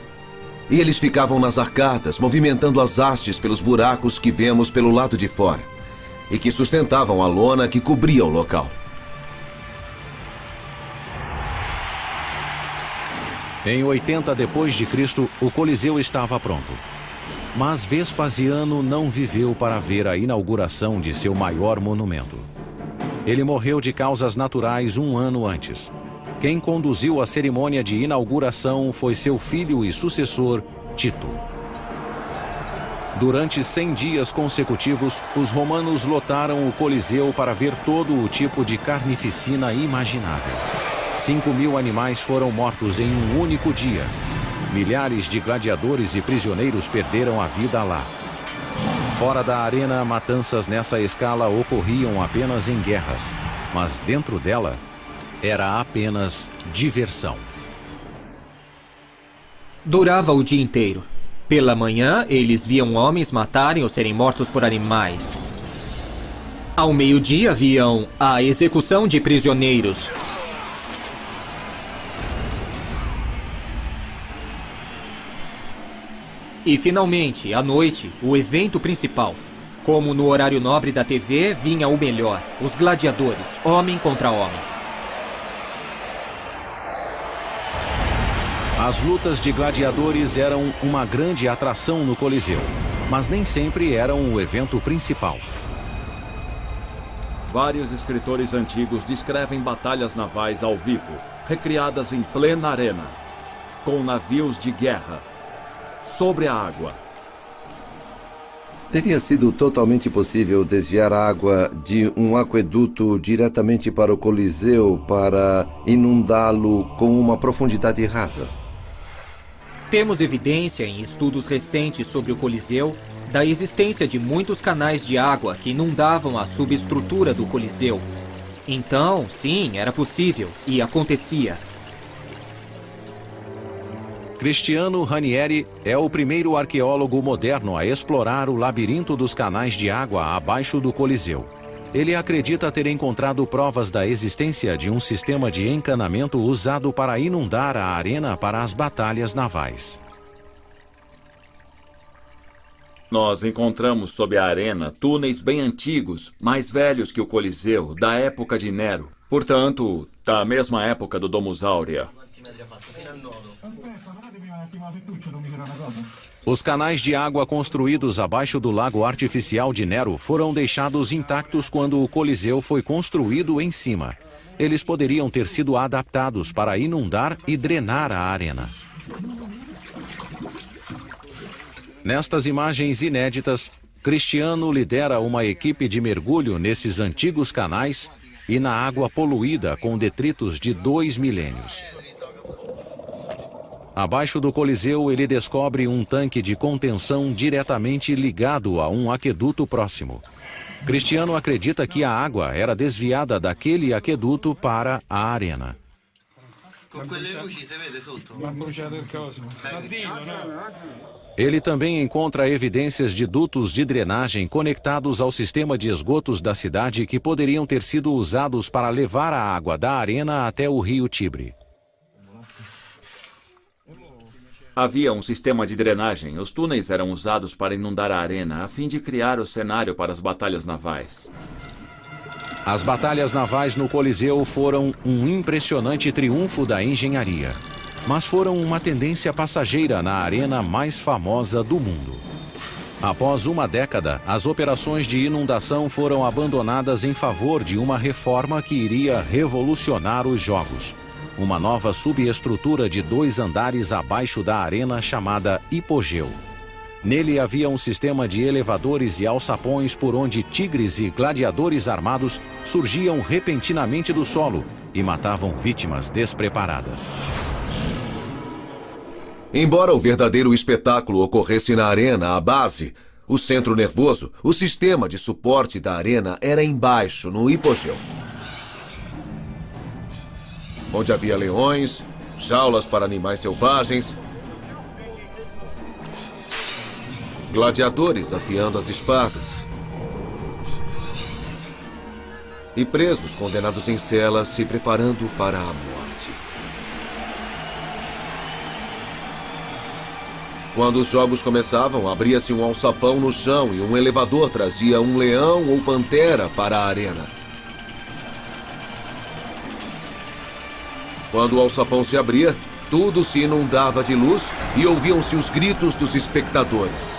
e eles ficavam nas arcadas, movimentando as hastes pelos buracos que vemos pelo lado de fora, e que sustentavam a lona que cobria o local. Em 80 d.C., o Coliseu estava pronto. Mas Vespasiano não viveu para ver a inauguração de seu maior monumento. Ele morreu de causas naturais 1 ano antes. Quem conduziu a cerimônia de inauguração foi seu filho e sucessor, Tito. Durante 100 dias consecutivos, os romanos lotaram o Coliseu para ver todo o tipo de carnificina imaginável. 5.000 animais foram mortos em um único dia. Milhares de gladiadores e prisioneiros perderam a vida lá. Fora da arena, matanças nessa escala ocorriam apenas em guerras, mas dentro dela, era apenas diversão. Durava o dia inteiro. Pela manhã, eles viam homens matarem ou serem mortos por animais. Ao meio-dia, viam a execução de prisioneiros. E, finalmente, à noite, o evento principal. Como no horário nobre da TV, vinha o melhor, os gladiadores, homem contra homem. As lutas de gladiadores eram uma grande atração no Coliseu, mas nem sempre eram o evento principal. Vários escritores antigos descrevem batalhas navais ao vivo, recriadas em plena arena, com navios de guerra, sobre a água. Teria sido totalmente possível desviar a água de um aqueduto diretamente para o Coliseu para inundá-lo com uma profundidade rasa. Temos evidência em estudos recentes sobre o Coliseu da existência de muitos canais de água que inundavam a subestrutura do Coliseu. Então, sim, era possível e acontecia. Cristiano Ranieri é o primeiro arqueólogo moderno a explorar o labirinto dos canais de água abaixo do Coliseu. Ele acredita ter encontrado provas da existência de um sistema de encanamento usado para inundar a arena para as batalhas navais. Nós encontramos sob a arena túneis bem antigos, mais velhos que o Coliseu, da época de Nero. Portanto, da mesma época do Domus Aurea. Os canais de água construídos abaixo do lago artificial de Nero foram deixados intactos quando o Coliseu foi construído em cima. Eles poderiam ter sido adaptados para inundar e drenar a arena. Nestas imagens inéditas, Cristiano lidera uma equipe de mergulho nesses antigos canais e na água poluída com detritos de 2 milênios. Abaixo do Coliseu, ele descobre um tanque de contenção diretamente ligado a um aqueduto próximo. Cristiano acredita que a água era desviada daquele aqueduto para a arena. Ele também encontra evidências de dutos de drenagem conectados ao sistema de esgotos da cidade que poderiam ter sido usados para levar a água da arena até o rio Tibre. Havia um sistema de drenagem. Os túneis eram usados para inundar a arena, a fim de criar o cenário para as batalhas navais. As batalhas navais no Coliseu foram um impressionante triunfo da engenharia, mas foram uma tendência passageira na arena mais famosa do mundo. Após uma década, as operações de inundação foram abandonadas em favor de uma reforma que iria revolucionar os jogos. Uma nova subestrutura de 2 andares abaixo da arena chamada hipogeu. Nele havia um sistema de elevadores e alçapões por onde tigres e gladiadores armados surgiam repentinamente do solo e matavam vítimas despreparadas. Embora o verdadeiro espetáculo ocorresse na arena, a base, o centro nervoso, o sistema de suporte da arena era embaixo, no hipogeu. Onde havia leões, jaulas para animais selvagens, gladiadores afiando as espadas e presos condenados em celas se preparando para a morte. Quando os jogos começavam, abria-se um alçapão no chão e um elevador trazia um leão ou pantera para a arena. Quando o alçapão se abria, tudo se inundava de luz e ouviam-se os gritos dos espectadores.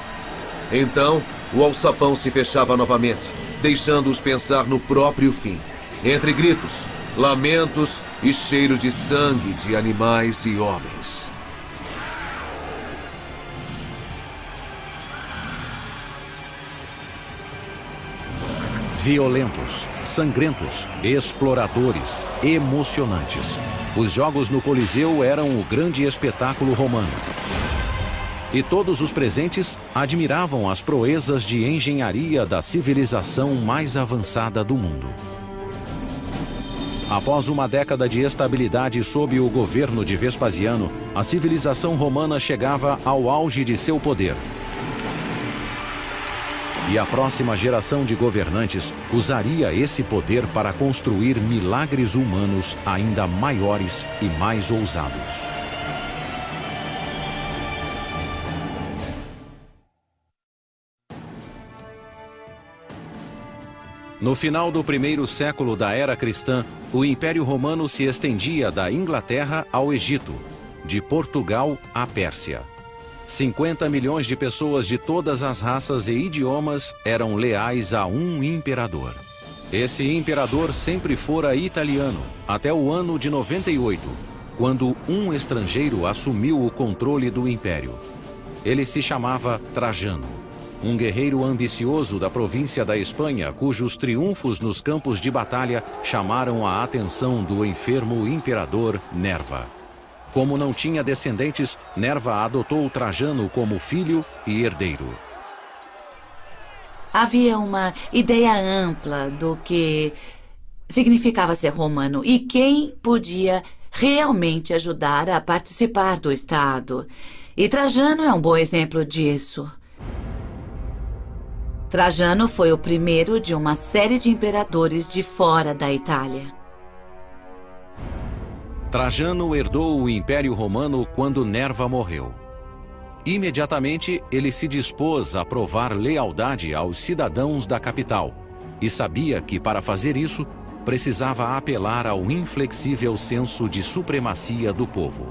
Então, o alçapão se fechava novamente, deixando-os pensar no próprio fim. Entre gritos, lamentos e cheiro de sangue de animais e homens. Violentos, sangrentos, exploradores, emocionantes. Os jogos no Coliseu eram o grande espetáculo romano. E todos os presentes admiravam as proezas de engenharia da civilização mais avançada do mundo. Após uma década de estabilidade sob o governo de Vespasiano, a civilização romana chegava ao auge de seu poder. E a próxima geração de governantes usaria esse poder para construir milagres humanos ainda maiores e mais ousados. No final do primeiro século da era cristã, o Império Romano se estendia da Inglaterra ao Egito, de Portugal à Pérsia. 50 milhões de pessoas de todas as raças e idiomas eram leais a um imperador. Esse imperador sempre fora italiano, até o ano de 98, quando um estrangeiro assumiu o controle do império. Ele se chamava Trajano, um guerreiro ambicioso da província da Espanha, cujos triunfos nos campos de batalha chamaram a atenção do enfermo imperador Nerva. Como não tinha descendentes, Nerva adotou Trajano como filho e herdeiro. Havia uma ideia ampla do que significava ser romano e quem podia realmente ajudar a participar do Estado. E Trajano é um bom exemplo disso. Trajano foi o primeiro de uma série de imperadores de fora da Itália. Trajano herdou o Império Romano quando Nerva morreu. Imediatamente, ele se dispôs a provar lealdade aos cidadãos da capital e sabia que, para fazer isso, precisava apelar ao inflexível senso de supremacia do povo.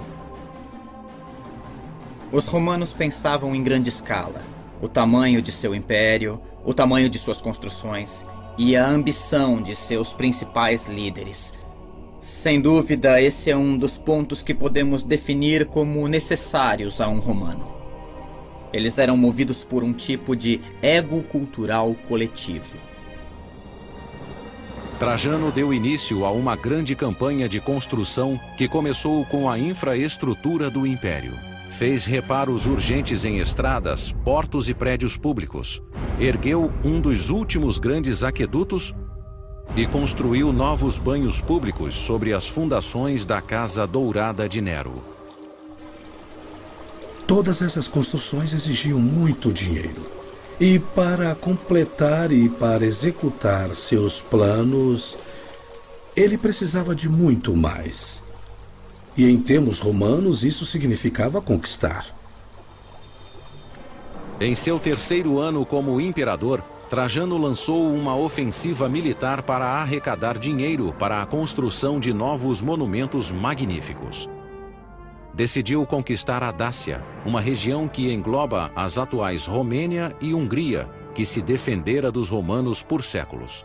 Os romanos pensavam em grande escala. O tamanho de seu império, o tamanho de suas construções e a ambição de seus principais líderes. Sem dúvida, esse é um dos pontos que podemos definir como necessários a um romano. Eles eram movidos por um tipo de ego cultural coletivo. Trajano deu início a uma grande campanha de construção que começou com a infraestrutura do império. Fez reparos urgentes em estradas, portos e prédios públicos. Ergueu um dos últimos grandes aquedutos e construiu novos banhos públicos sobre as fundações da Casa Dourada de Nero. Todas essas construções exigiam muito dinheiro. E para completar e para executar seus planos, ele precisava de muito mais. E em termos romanos, isso significava conquistar. Em seu terceiro ano como imperador, Trajano lançou uma ofensiva militar para arrecadar dinheiro para a construção de novos monumentos magníficos. Decidiu conquistar a Dácia, uma região que engloba as atuais Romênia e Hungria, que se defendera dos romanos por séculos.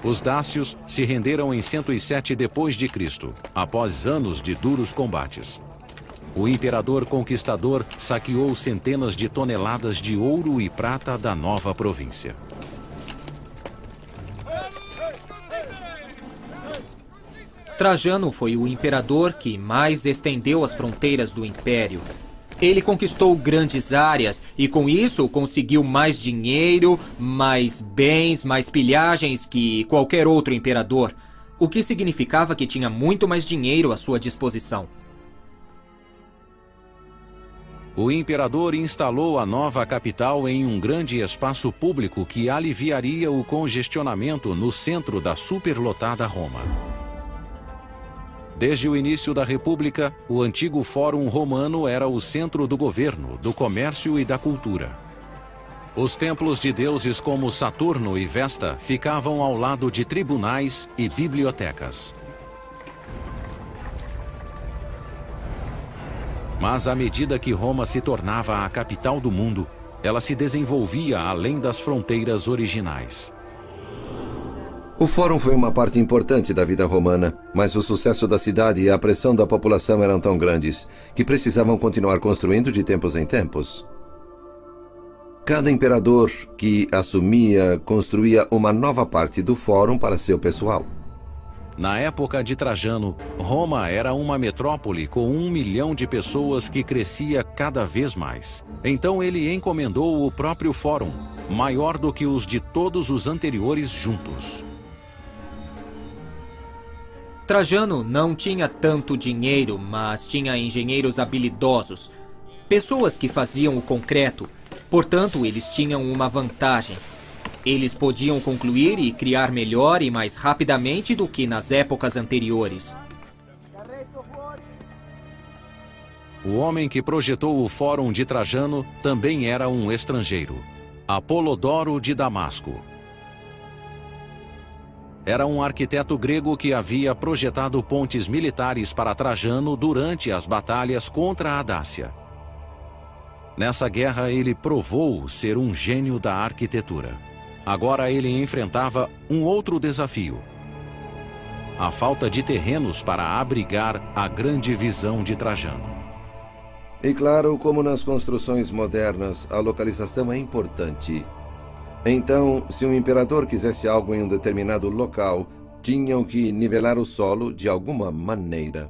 Os dácios se renderam em 107 d.C., após anos de duros combates. O imperador conquistador saqueou centenas de toneladas de ouro e prata da nova província. Trajano foi o imperador que mais estendeu as fronteiras do império. Ele conquistou grandes áreas e, com isso, conseguiu mais dinheiro, mais bens, mais pilhagens que qualquer outro imperador, o que significava que tinha muito mais dinheiro à sua disposição. O imperador instalou a nova capital em um grande espaço público que aliviaria o congestionamento no centro da superlotada Roma. Desde o início da República, o antigo Fórum Romano era o centro do governo, do comércio e da cultura. Os templos de deuses como Saturno e Vesta ficavam ao lado de tribunais e bibliotecas. Mas à medida que Roma se tornava a capital do mundo, ela se desenvolvia além das fronteiras originais. O Fórum foi uma parte importante da vida romana, mas o sucesso da cidade e a pressão da população eram tão grandes que precisavam continuar construindo de tempos em tempos. Cada imperador que assumia construía uma nova parte do Fórum para seu pessoal. Na época de Trajano, Roma era uma metrópole com 1 milhão de pessoas que crescia cada vez mais. Então ele encomendou o próprio Fórum, maior do que os de todos os anteriores juntos. Trajano não tinha tanto dinheiro, mas tinha engenheiros habilidosos, pessoas que faziam o concreto. Portanto, eles tinham uma vantagem. Eles podiam concluir e criar melhor e mais rapidamente do que nas épocas anteriores. O homem que projetou o Fórum de Trajano também era um estrangeiro, Apolodoro de Damasco. Era um arquiteto grego que havia projetado pontes militares para Trajano durante as batalhas contra a Dácia. Nessa guerra, ele provou ser um gênio da arquitetura. Agora ele enfrentava um outro desafio: a falta de terrenos para abrigar a grande visão de Trajano. E claro, como nas construções modernas, a localização é importante. Então, se um imperador quisesse algo em um determinado local, tinham que nivelar o solo de alguma maneira.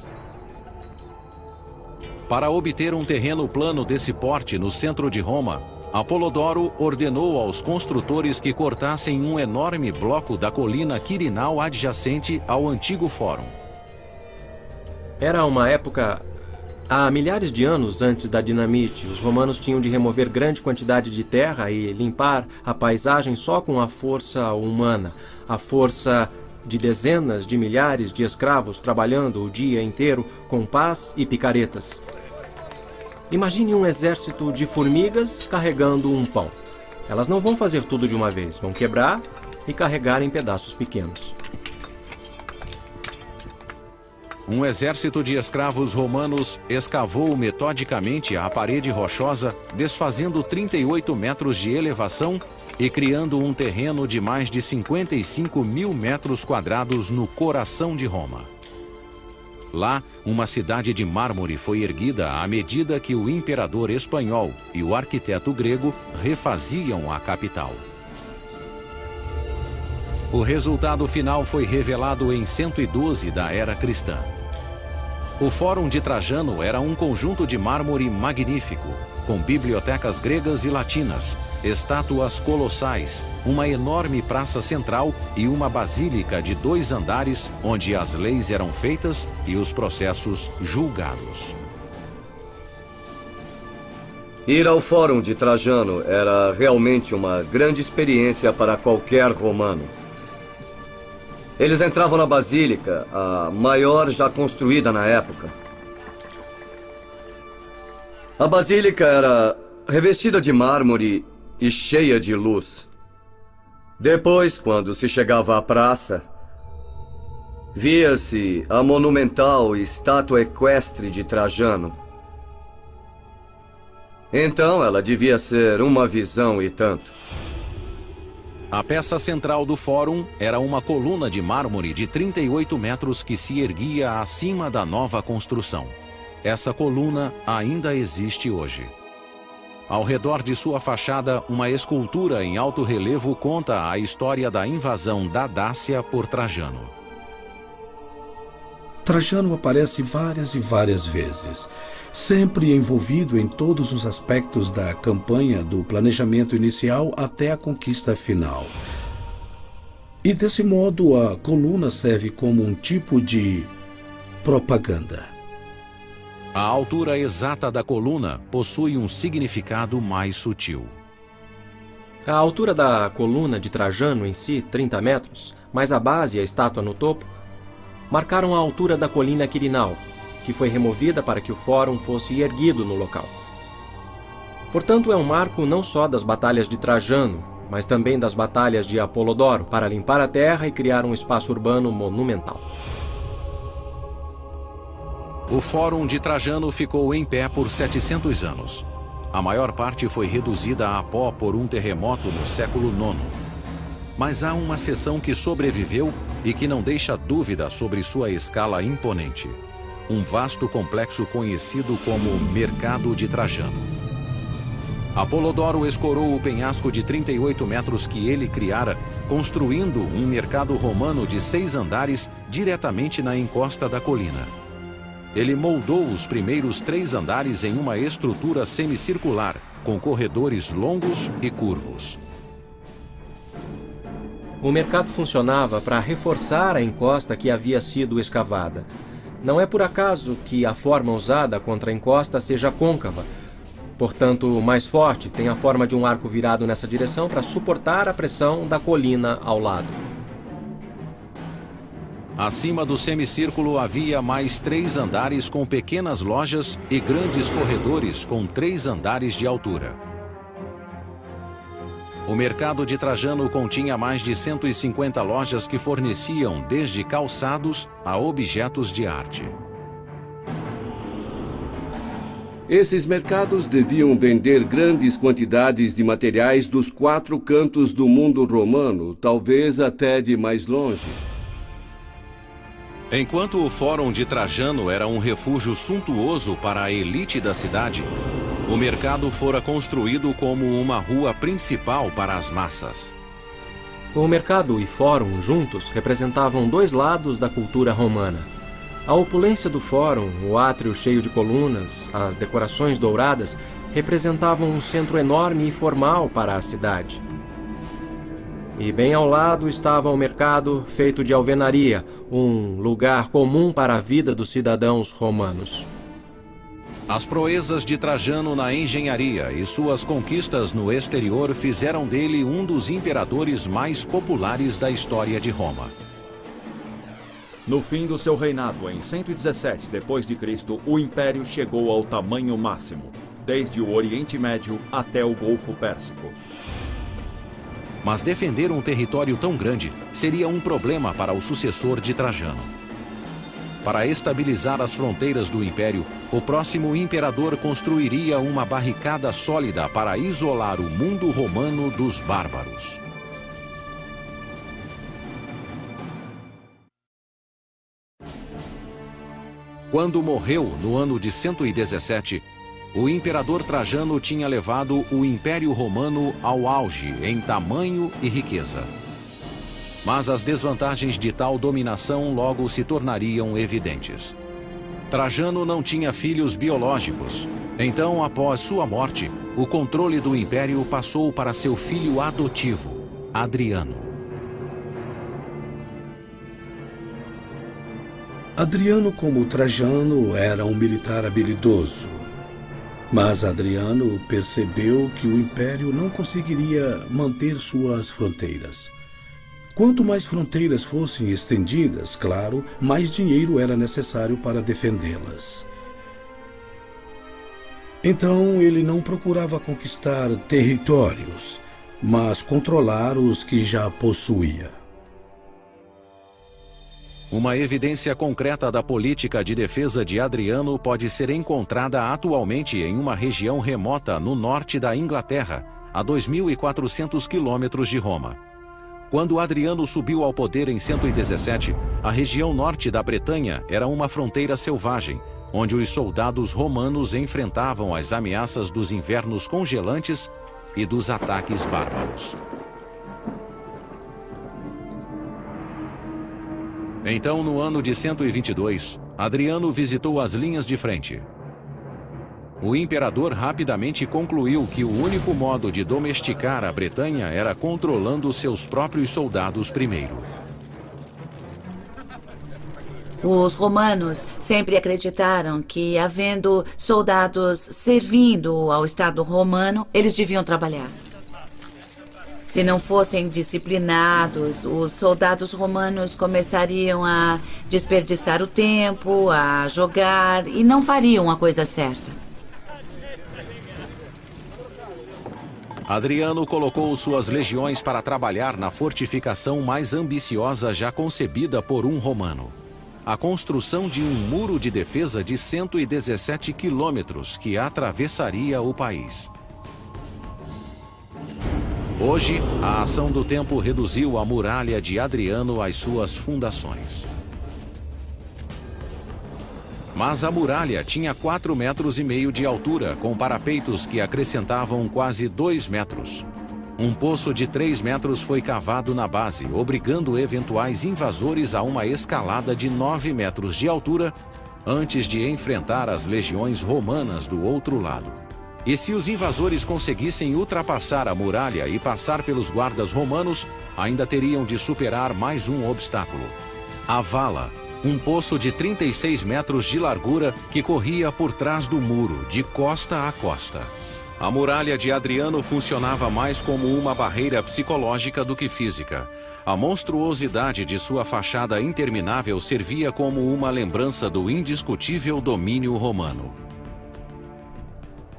Para obter um terreno plano desse porte no centro de Roma, Apolodoro ordenou aos construtores que cortassem um enorme bloco da colina Quirinal adjacente ao antigo Fórum. Era uma época... Há milhares de anos antes da dinamite, os romanos tinham de remover grande quantidade de terra e limpar a paisagem só com a força humana, a força de dezenas de milhares de escravos trabalhando o dia inteiro com pás e picaretas. Imagine um exército de formigas carregando um pão. Elas não vão fazer tudo de uma vez, vão quebrar e carregar em pedaços pequenos. Um exército de escravos romanos escavou metodicamente a parede rochosa, desfazendo 38 metros de elevação e criando um terreno de mais de 55 mil metros quadrados no coração de Roma. Lá, uma cidade de mármore foi erguida à medida que o imperador espanhol e o arquiteto grego refaziam a capital. O resultado final foi revelado em 112 da era cristã. O Fórum de Trajano era um conjunto de mármore magnífico, com bibliotecas gregas e latinas, estátuas colossais, uma enorme praça central e uma basílica de 2 andares, onde as leis eram feitas e os processos julgados. Ir ao Fórum de Trajano era realmente uma grande experiência para qualquer romano. Eles entravam na basílica, a maior já construída na época. A basílica era revestida de mármore e cheia de luz. Depois, quando se chegava à praça, via-se a monumental estátua equestre de Trajano. Então ela devia ser uma visão e tanto. A peça central do fórum era uma coluna de mármore de 38 metros que se erguia acima da nova construção. Essa coluna ainda existe hoje. Ao redor de sua fachada, uma escultura em alto relevo conta a história da invasão da Dácia por Trajano. Trajano aparece várias e várias vezes, sempre envolvido em todos os aspectos da campanha, do planejamento inicial até a conquista final. E desse modo, a coluna serve como um tipo de propaganda. A altura exata da coluna possui um significado mais sutil. A altura da coluna de Trajano em si, 30 metros, mais a base e a estátua no topo, marcaram a altura da colina Quirinal, que foi removida para que o fórum fosse erguido no local. Portanto, é um marco não só das batalhas de Trajano, mas também das batalhas de Apolodoro, para limpar a terra e criar um espaço urbano monumental. O Fórum de Trajano ficou em pé por 700 anos. A maior parte foi reduzida a pó por um terremoto no século IX. Mas há uma seção que sobreviveu e que não deixa dúvida sobre sua escala imponente. Um vasto complexo conhecido como Mercado de Trajano. Apolodoro escorou o penhasco de 38 metros que ele criara, construindo um mercado romano de 6 andares diretamente na encosta da colina. Ele moldou os primeiros 3 andares em uma estrutura semicircular, com corredores longos e curvos. O mercado funcionava para reforçar a encosta que havia sido escavada. Não é por acaso que a forma usada contra a encosta seja côncava. Portanto, mais forte, tem a forma de um arco virado nessa direção para suportar a pressão da colina ao lado. Acima do semicírculo havia mais 3 andares com pequenas lojas e grandes corredores com 3 andares de altura. O mercado de Trajano continha mais de 150 lojas que forneciam desde calçados a objetos de arte. Esses mercados deviam vender grandes quantidades de materiais dos 4 cantos do mundo romano, talvez até de mais longe. Enquanto o Fórum de Trajano era um refúgio suntuoso para a elite da cidade, o mercado fora construído como uma rua principal para as massas. O mercado e fórum juntos representavam 2 lados da cultura romana. A opulência do fórum, o átrio cheio de colunas, as decorações douradas, representavam um centro enorme e formal para a cidade. E bem ao lado estava o mercado feito de alvenaria, um lugar comum para a vida dos cidadãos romanos. As proezas de Trajano na engenharia e suas conquistas no exterior fizeram dele um dos imperadores mais populares da história de Roma. No fim do seu reinado, em 117 d.C., o império chegou ao tamanho máximo, desde o Oriente Médio até o Golfo Pérsico. Mas defender um território tão grande seria um problema para o sucessor de Trajano. Para estabilizar as fronteiras do império, o próximo imperador construiria uma barricada sólida para isolar o mundo romano dos bárbaros. Quando morreu no ano de 117, o imperador Trajano tinha levado o Império Romano ao auge em tamanho e riqueza. Mas as desvantagens de tal dominação logo se tornariam evidentes. Trajano não tinha filhos biológicos. Então, após sua morte, o controle do império passou para seu filho adotivo, Adriano. Adriano, como Trajano, era um militar habilidoso. Mas Adriano percebeu que o império não conseguiria manter suas fronteiras. Quanto mais fronteiras fossem estendidas, claro, mais dinheiro era necessário para defendê-las. Então ele não procurava conquistar territórios, mas controlar os que já possuía. Uma evidência concreta da política de defesa de Adriano pode ser encontrada atualmente em uma região remota no norte da Inglaterra, a 2.400 quilômetros de Roma. Quando Adriano subiu ao poder em 117, a região norte da Bretanha era uma fronteira selvagem, onde os soldados romanos enfrentavam as ameaças dos invernos congelantes e dos ataques bárbaros. Então, no ano de 122, Adriano visitou as linhas de frente. O imperador rapidamente concluiu que o único modo de domesticar a Bretanha era controlando seus próprios soldados primeiro. Os romanos sempre acreditaram que, havendo soldados servindo ao Estado romano, eles deviam trabalhar. Se não fossem disciplinados, os soldados romanos começariam a desperdiçar o tempo, a jogar e não fariam a coisa certa. Adriano colocou suas legiões para trabalhar na fortificação mais ambiciosa já concebida por um romano. A construção de um muro de defesa de 117 quilômetros que atravessaria o país. Hoje, a ação do tempo reduziu a muralha de Adriano às suas fundações. Mas a muralha tinha 4,5 metros de altura, com parapeitos que acrescentavam quase 2 metros. Um poço de 3 metros foi cavado na base, obrigando eventuais invasores a uma escalada de 9 metros de altura antes de enfrentar as legiões romanas do outro lado. E se os invasores conseguissem ultrapassar a muralha e passar pelos guardas romanos, ainda teriam de superar mais um obstáculo: a vala, um poço de 36 metros de largura que corria por trás do muro, de costa a costa. A muralha de Adriano funcionava mais como uma barreira psicológica do que física. A monstruosidade de sua fachada interminável servia como uma lembrança do indiscutível domínio romano.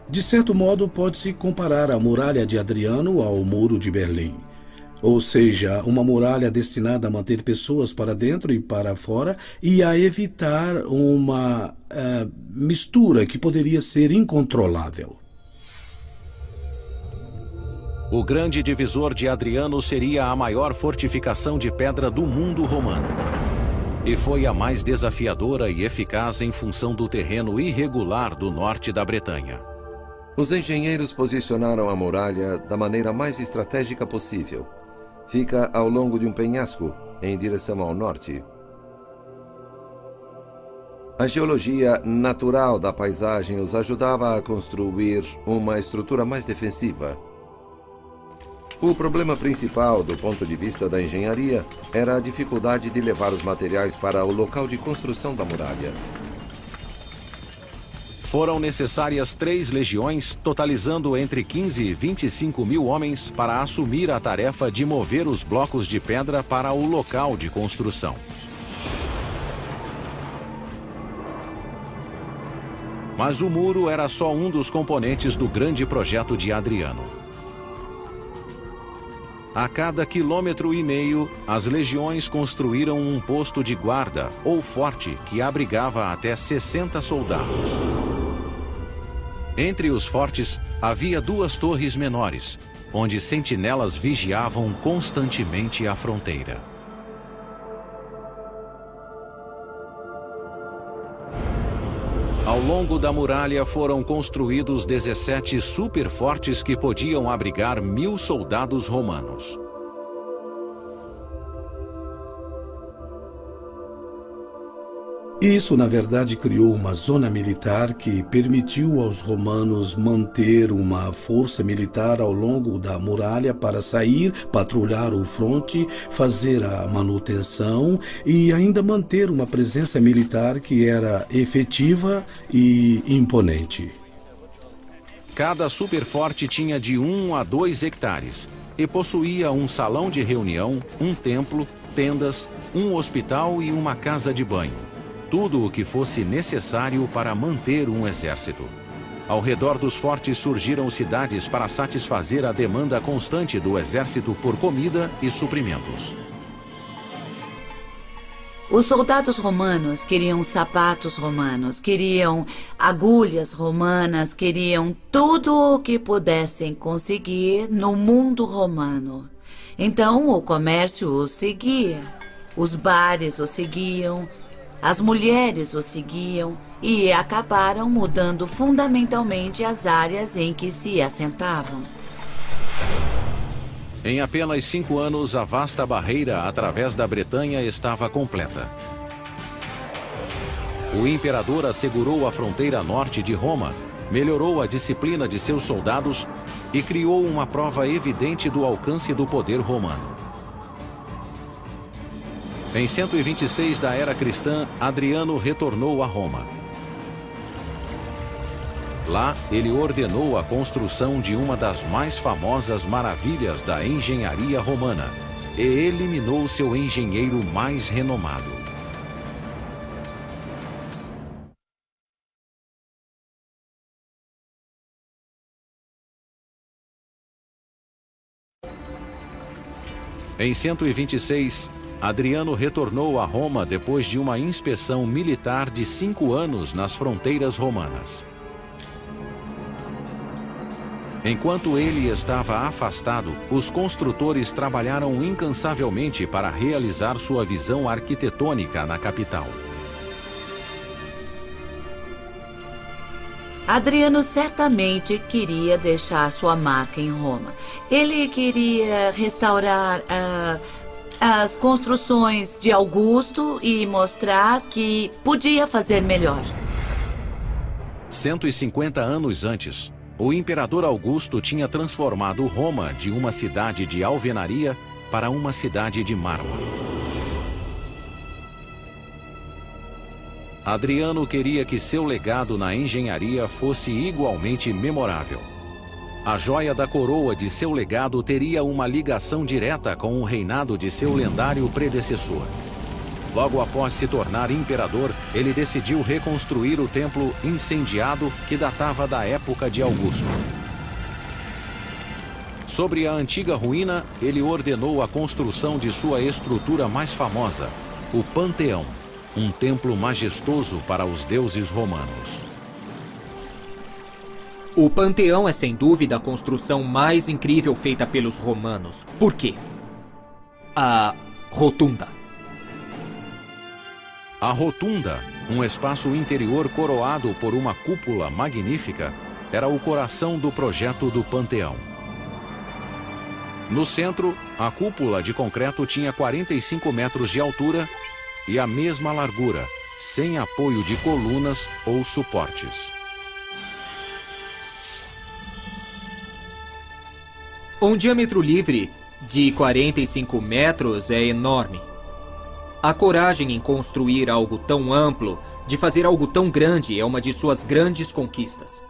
De certo modo, pode-se comparar a muralha de Adriano ao Muro de Berlim. Ou seja, uma muralha destinada a manter pessoas para dentro e para fora e a evitar uma mistura que poderia ser incontrolável. O grande divisor de Adriano seria a maior fortificação de pedra do mundo romano. E foi a mais desafiadora e eficaz em função do terreno irregular do norte da Bretanha. Os engenheiros posicionaram a muralha da maneira mais estratégica possível. Fica ao longo de um penhasco, em direção ao norte. A geologia natural da paisagem os ajudava a construir uma estrutura mais defensiva. O problema principal, do ponto de vista da engenharia, era a dificuldade de levar os materiais para o local de construção da muralha. Foram necessárias 3 legiões, totalizando entre 15 e 25 mil homens para assumir a tarefa de mover os blocos de pedra para o local de construção. Mas o muro era só um dos componentes do grande projeto de Adriano. A cada 1,5 quilômetro, as legiões construíram um posto de guarda ou forte que abrigava até 60 soldados. Entre os fortes, havia 2 torres menores, onde sentinelas vigiavam constantemente a fronteira. Ao longo da muralha foram construídos 17 superfortes que podiam abrigar 1.000 soldados romanos. Isso, na verdade, criou uma zona militar que permitiu aos romanos manter uma força militar ao longo da muralha para sair, patrulhar o fronte, fazer a manutenção e ainda manter uma presença militar que era efetiva e imponente. Cada superforte tinha de 1 a 2 hectares e possuía um salão de reunião, um templo, tendas, um hospital e uma casa de banho. Tudo o que fosse necessário para manter um exército. Ao redor dos fortes surgiram cidades para satisfazer a demanda constante do exército por comida e suprimentos. Os soldados romanos queriam sapatos romanos, queriam agulhas romanas, queriam tudo o que pudessem conseguir no mundo romano. Então o comércio os seguia, os bares os seguiam, as mulheres os seguiam e acabaram mudando fundamentalmente as áreas em que se assentavam. Em apenas 5 anos, a vasta barreira através da Bretanha estava completa. O imperador assegurou a fronteira norte de Roma, melhorou a disciplina de seus soldados e criou uma prova evidente do alcance do poder romano. Em 126 da era cristã, Adriano retornou a Roma. Lá, ele ordenou a construção de uma das mais famosas maravilhas da engenharia romana e eliminou seu engenheiro mais renomado. Em 126, Adriano retornou a Roma depois de uma inspeção militar de 5 anos nas fronteiras romanas. Enquanto ele estava afastado, os construtores trabalharam incansavelmente para realizar sua visão arquitetônica na capital. Adriano certamente queria deixar sua marca em Roma. Ele queria restaurar as construções de Augusto e mostrar que podia fazer melhor. 150 anos antes, o imperador Augusto tinha transformado Roma de uma cidade de alvenaria para uma cidade de mármore. Adriano queria que seu legado na engenharia fosse igualmente memorável. A joia da coroa de seu legado teria uma ligação direta com o reinado de seu lendário predecessor. Logo após se tornar imperador, ele decidiu reconstruir o templo incendiado que datava da época de Augusto. Sobre a antiga ruína, ele ordenou a construção de sua estrutura mais famosa, o Panteão, um templo majestoso para os deuses romanos. O Panteão é sem dúvida a construção mais incrível feita pelos romanos. Por quê? A Rotunda. A Rotunda, um espaço interior coroado por uma cúpula magnífica, era o coração do projeto do Panteão. No centro, a cúpula de concreto tinha 45 metros de altura e a mesma largura, sem apoio de colunas ou suportes. Um diâmetro livre de 45 metros é enorme. A coragem em construir algo tão amplo, de fazer algo tão grande, é uma de suas grandes conquistas.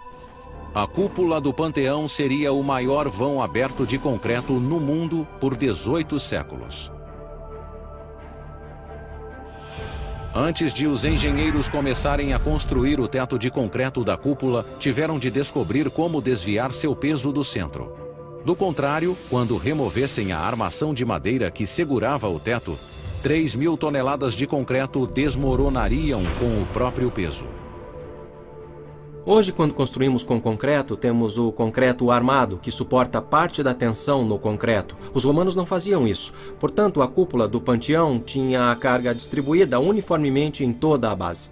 A cúpula do Panteão seria o maior vão aberto de concreto no mundo por 18 séculos. Antes de os engenheiros começarem a construir o teto de concreto da cúpula, tiveram de descobrir como desviar seu peso do centro. Do contrário, quando removessem a armação de madeira que segurava o teto, 3.000 toneladas de concreto desmoronariam com o próprio peso. Hoje, quando construímos com concreto, temos o concreto armado, que suporta parte da tensão no concreto. Os romanos não faziam isso. Portanto, a cúpula do Panteão tinha a carga distribuída uniformemente em toda a base.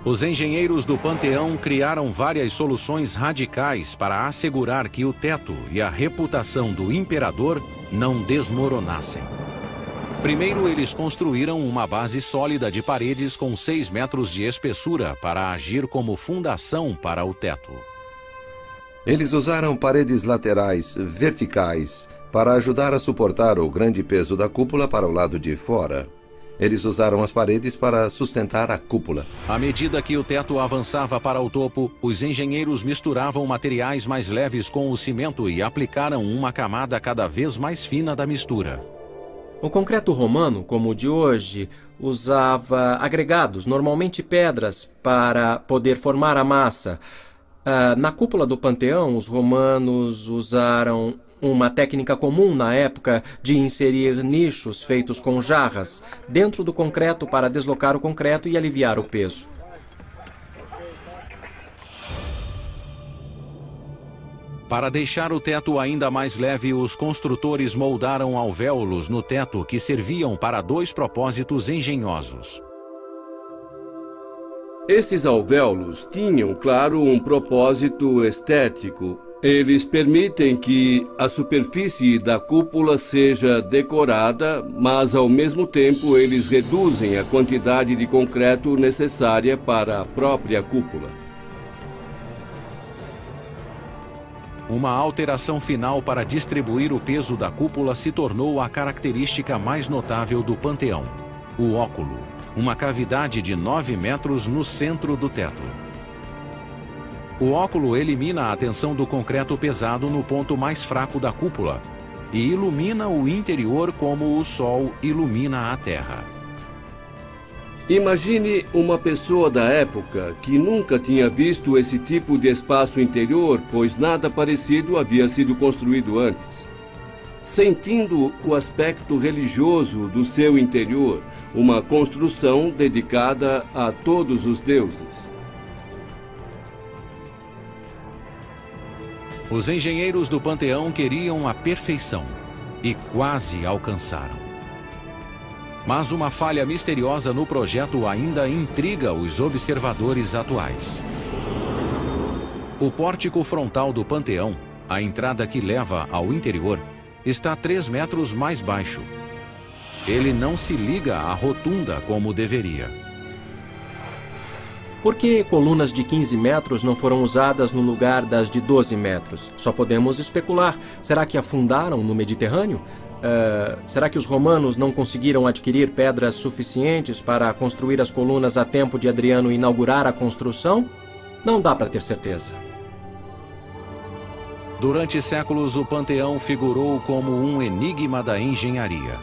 Os engenheiros do Panteão criaram várias soluções radicais para assegurar que o teto e a reputação do imperador não desmoronassem. Primeiro, eles construíram uma base sólida de paredes com 6 metros de espessura para agir como fundação para o teto. Eles usaram paredes laterais, verticais, para ajudar a suportar o grande peso da cúpula para o lado de fora. Eles usaram as paredes para sustentar a cúpula. À medida que o teto avançava para o topo, os engenheiros misturavam materiais mais leves com o cimento e aplicaram uma camada cada vez mais fina da mistura. O concreto romano, como o de hoje, usava agregados, normalmente pedras, para poder formar a massa. Na cúpula do Panteão, os romanos usaram uma técnica comum na época de inserir nichos feitos com jarras dentro do concreto para deslocar o concreto e aliviar o peso. Para deixar o teto ainda mais leve, os construtores moldaram alvéolos no teto que serviam para 2 propósitos engenhosos. Esses alvéolos tinham, claro, um propósito estético. Eles permitem que a superfície da cúpula seja decorada, mas ao mesmo tempo eles reduzem a quantidade de concreto necessária para a própria cúpula. Uma alteração final para distribuir o peso da cúpula se tornou a característica mais notável do Panteão: o óculo, uma cavidade de 9 metros no centro do teto. O óculo elimina a tensão do concreto pesado no ponto mais fraco da cúpula e ilumina o interior como o sol ilumina a terra. Imagine uma pessoa da época que nunca tinha visto esse tipo de espaço interior, pois nada parecido havia sido construído antes. Sentindo o aspecto religioso do seu interior, uma construção dedicada a todos os deuses. Os engenheiros do Panteão queriam a perfeição e quase alcançaram. Mas uma falha misteriosa no projeto ainda intriga os observadores atuais. O pórtico frontal do Panteão, a entrada que leva ao interior, está 3 metros mais baixo. Ele não se liga à rotunda como deveria. Por que colunas de 15 metros não foram usadas no lugar das de 12 metros? Só podemos especular. Será que afundaram no Mediterrâneo? Será que os romanos não conseguiram adquirir pedras suficientes para construir as colunas a tempo de Adriano inaugurar a construção? Não dá para ter certeza. Durante séculos, o Panteão figurou como um enigma da engenharia.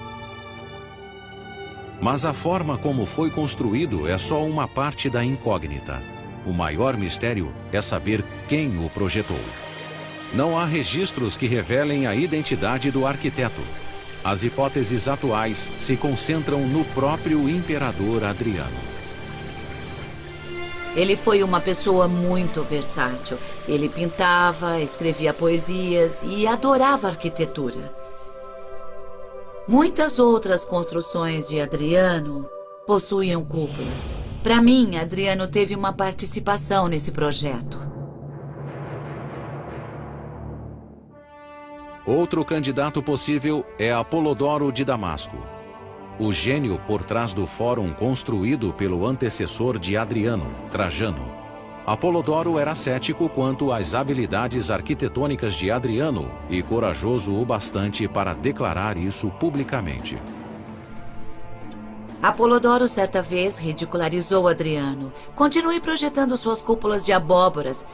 Mas a forma como foi construído é só uma parte da incógnita. O maior mistério é saber quem o projetou. Não há registros que revelem a identidade do arquiteto. As hipóteses atuais se concentram no próprio imperador Adriano. Ele foi uma pessoa muito versátil. Ele pintava, escrevia poesias e adorava arquitetura. Muitas outras construções de Adriano possuíam cúpulas. Para mim, Adriano teve uma participação nesse projeto. Outro candidato possível é Apolodoro de Damasco, o gênio por trás do fórum construído pelo antecessor de Adriano, Trajano. Apolodoro era cético quanto às habilidades arquitetônicas de Adriano e corajoso o bastante para declarar isso publicamente. Apolodoro certa vez ridicularizou Adriano. Continue projetando suas cúpulas de abóboras.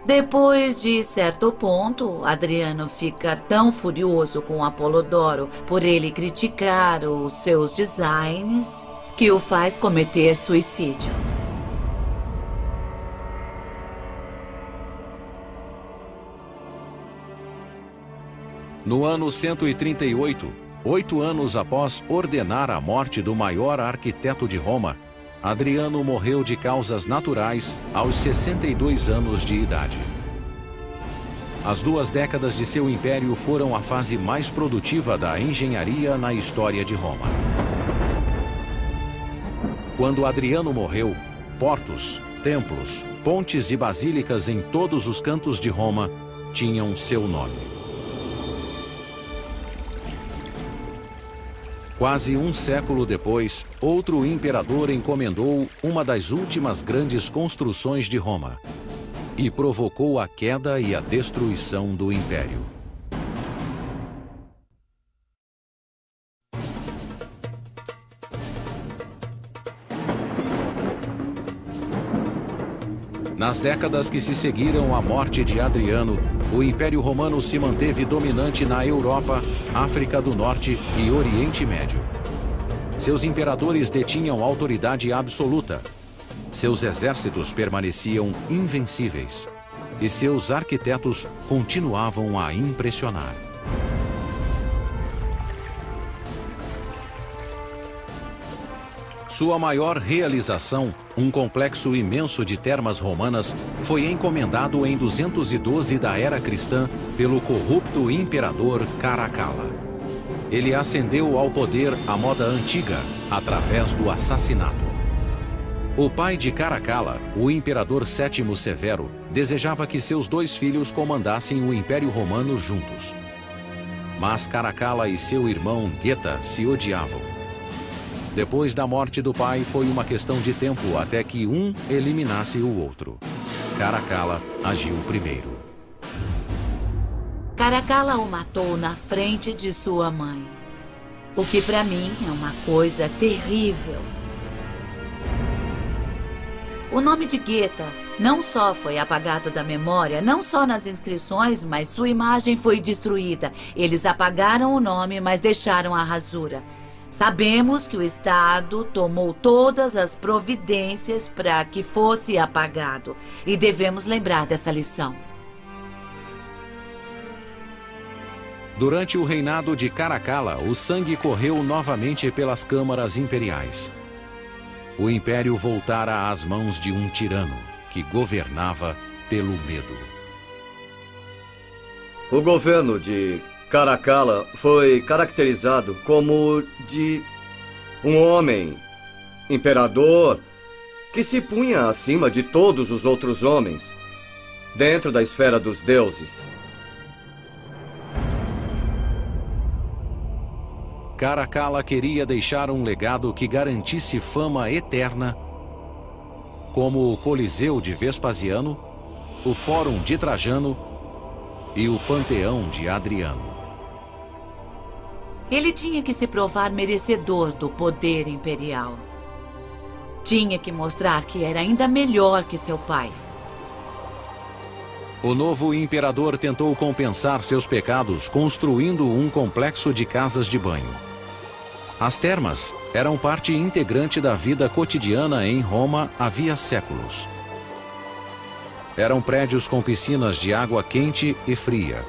Depois de certo ponto, Adriano fica tão furioso com Apolodoro por ele criticar os seus designs que o faz cometer suicídio. No ano 138, 8 anos após ordenar a morte do maior arquiteto de Roma, Adriano morreu de causas naturais aos 62 anos de idade. As 2 décadas de seu império foram a fase mais produtiva da engenharia na história de Roma. Quando Adriano morreu, portos, templos, pontes e basílicas em todos os cantos de Roma tinham seu nome. Quase um século depois, outro imperador encomendou uma das últimas grandes construções de Roma e provocou a queda e a destruição do império. Nas décadas que se seguiram à morte de Adriano, o Império Romano se manteve dominante na Europa, África do Norte e Oriente Médio. Seus imperadores detinham autoridade absoluta. seus exércitos permaneciam invencíveis e seus arquitetos continuavam a impressionar. Sua maior realização, um complexo imenso de termas romanas, foi encomendado em 212 da era cristã pelo corrupto imperador Caracalla. Ele ascendeu ao poder à moda antiga, através do assassinato. O pai de Caracalla, o imperador Sétimo Severo, desejava que seus 2 filhos comandassem o Império Romano juntos. Mas Caracalla e seu irmão Geta se odiavam. Depois da morte do pai, foi uma questão de tempo até que um eliminasse o outro. Caracalla agiu primeiro. Caracalla o matou na frente de sua mãe. O que para mim é uma coisa terrível. O nome de Geta não só foi apagado da memória, não só nas inscrições, mas sua imagem foi destruída. Eles apagaram o nome, mas deixaram a rasura. Sabemos que o Estado tomou todas as providências para que fosse apagado. E devemos lembrar dessa lição. Durante o reinado de Caracalla, o sangue correu novamente pelas câmaras imperiais. O império voltara às mãos de um tirano que governava pelo medo. O governo de Caracalla foi caracterizado como de um homem, imperador, que se punha acima de todos os outros homens, dentro da esfera dos deuses. Caracalla queria deixar um legado que garantisse fama eterna, como o Coliseu de Vespasiano, o Fórum de Trajano e o Panteão de Adriano. Ele tinha que se provar merecedor do poder imperial. Tinha que mostrar que era ainda melhor que seu pai. O novo imperador tentou compensar seus pecados construindo um complexo de casas de banho. As termas eram parte integrante da vida cotidiana em Roma havia séculos. Eram prédios com piscinas de água quente e fria.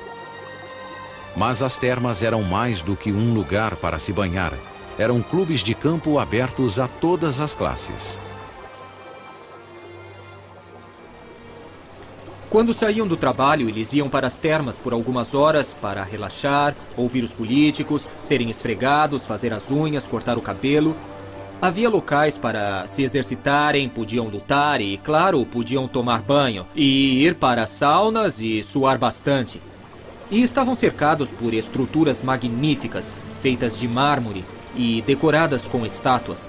Mas as termas eram mais do que um lugar para se banhar. Eram clubes de campo abertos a todas as classes. Quando saíam do trabalho, eles iam para as termas por algumas horas para relaxar, ouvir os políticos, serem esfregados, fazer as unhas, cortar o cabelo. Havia locais para se exercitarem, podiam lutar e, claro, podiam tomar banho e ir para saunas e suar bastante. E estavam cercados por estruturas magníficas, feitas de mármore e decoradas com estátuas.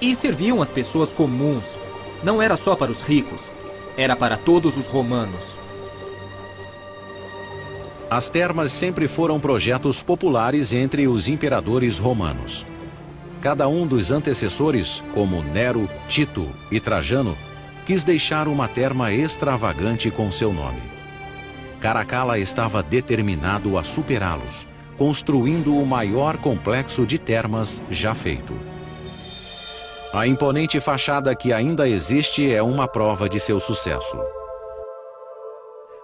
E serviam as pessoas comuns. Não era só para os ricos, era para todos os romanos. As termas sempre foram projetos populares entre os imperadores romanos. Cada um dos antecessores, como Nero, Tito e Trajano, quis deixar uma terma extravagante com seu nome. Caracalla estava determinado a superá-los, construindo o maior complexo de termas já feito. A imponente fachada que ainda existe é uma prova de seu sucesso.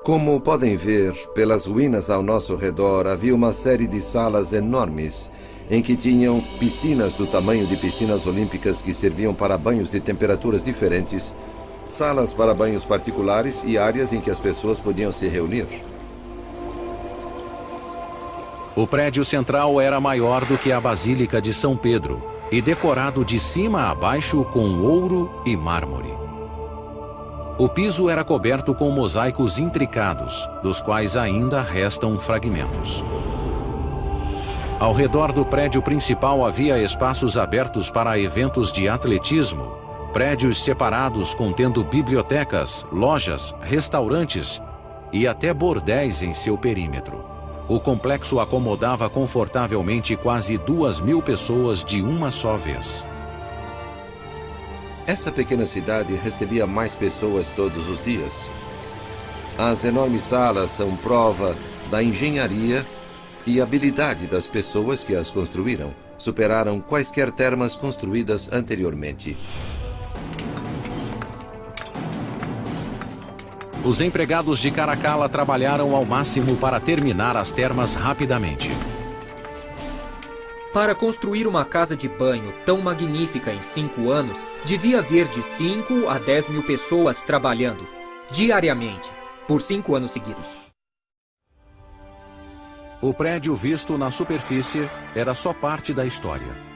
Como podem ver, pelas ruínas ao nosso redor havia uma série de salas enormes em que tinham piscinas do tamanho de piscinas olímpicas que serviam para banhos de temperaturas diferentes, salas para banhos particulares e áreas em que as pessoas podiam se reunir. O prédio central era maior do que a Basílica de São Pedro e decorado de cima a baixo com ouro e mármore. O piso era coberto com mosaicos intricados, dos quais ainda restam fragmentos. Ao redor do prédio principal havia espaços abertos para eventos de atletismo, prédios separados contendo bibliotecas, lojas, restaurantes e até bordéis em seu perímetro. O complexo acomodava confortavelmente quase 2.000 pessoas de uma só vez. Essa pequena cidade recebia mais pessoas todos os dias. As enormes salas são prova da engenharia e habilidade das pessoas que as construíram. Superaram quaisquer termas construídas anteriormente. Os empregados de Caracalla trabalharam ao máximo para terminar as termas rapidamente. Para construir uma casa de banho tão magnífica em 5 anos, devia haver de 5 a 10 mil pessoas trabalhando, diariamente, por 5 anos seguidos. O prédio visto na superfície era só parte da história.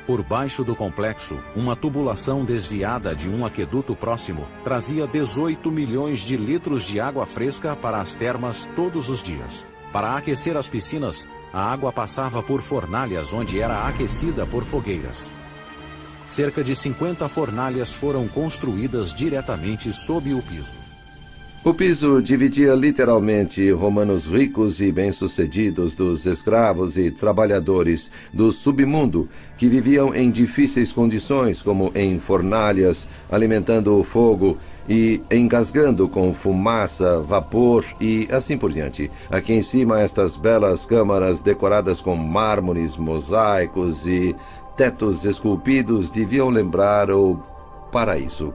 Por baixo do complexo, uma tubulação desviada de um aqueduto próximo trazia 18 milhões de litros de água fresca para as termas todos os dias. Para aquecer as piscinas, a água passava por fornalhas onde era aquecida por fogueiras. Cerca de 50 fornalhas foram construídas diretamente sob o piso. O piso dividia literalmente romanos ricos e bem-sucedidos dos escravos e trabalhadores do submundo que viviam em difíceis condições, como em fornalhas, alimentando o fogo e engasgando com fumaça, vapor e assim por diante. Aqui em cima, estas belas câmaras decoradas com mármores, mosaicos e tetos esculpidos deviam lembrar o paraíso.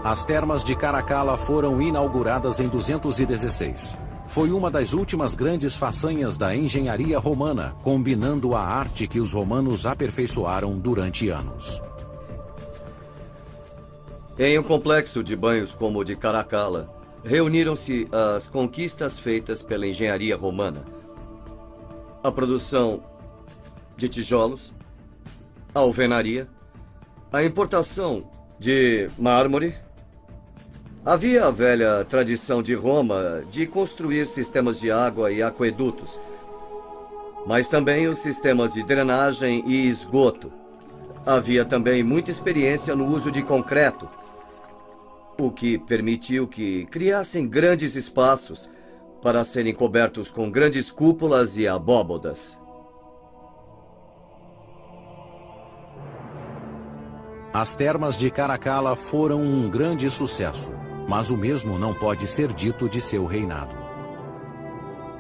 As termas de Caracalla foram inauguradas em 216. Foi uma das últimas grandes façanhas da engenharia romana, combinando a arte que os romanos aperfeiçoaram durante anos. Em um complexo de banhos como o de Caracalla, reuniram-se as conquistas feitas pela engenharia romana. A produção de tijolos, a alvenaria, a importação de mármore. Havia a velha tradição de Roma de construir sistemas de água e aquedutos, mas também os sistemas de drenagem e esgoto. Havia também muita experiência no uso de concreto, o que permitiu que criassem grandes espaços para serem cobertos com grandes cúpulas e abóbodas. As termas de Caracalla foram um grande sucesso, mas o mesmo não pode ser dito de seu reinado.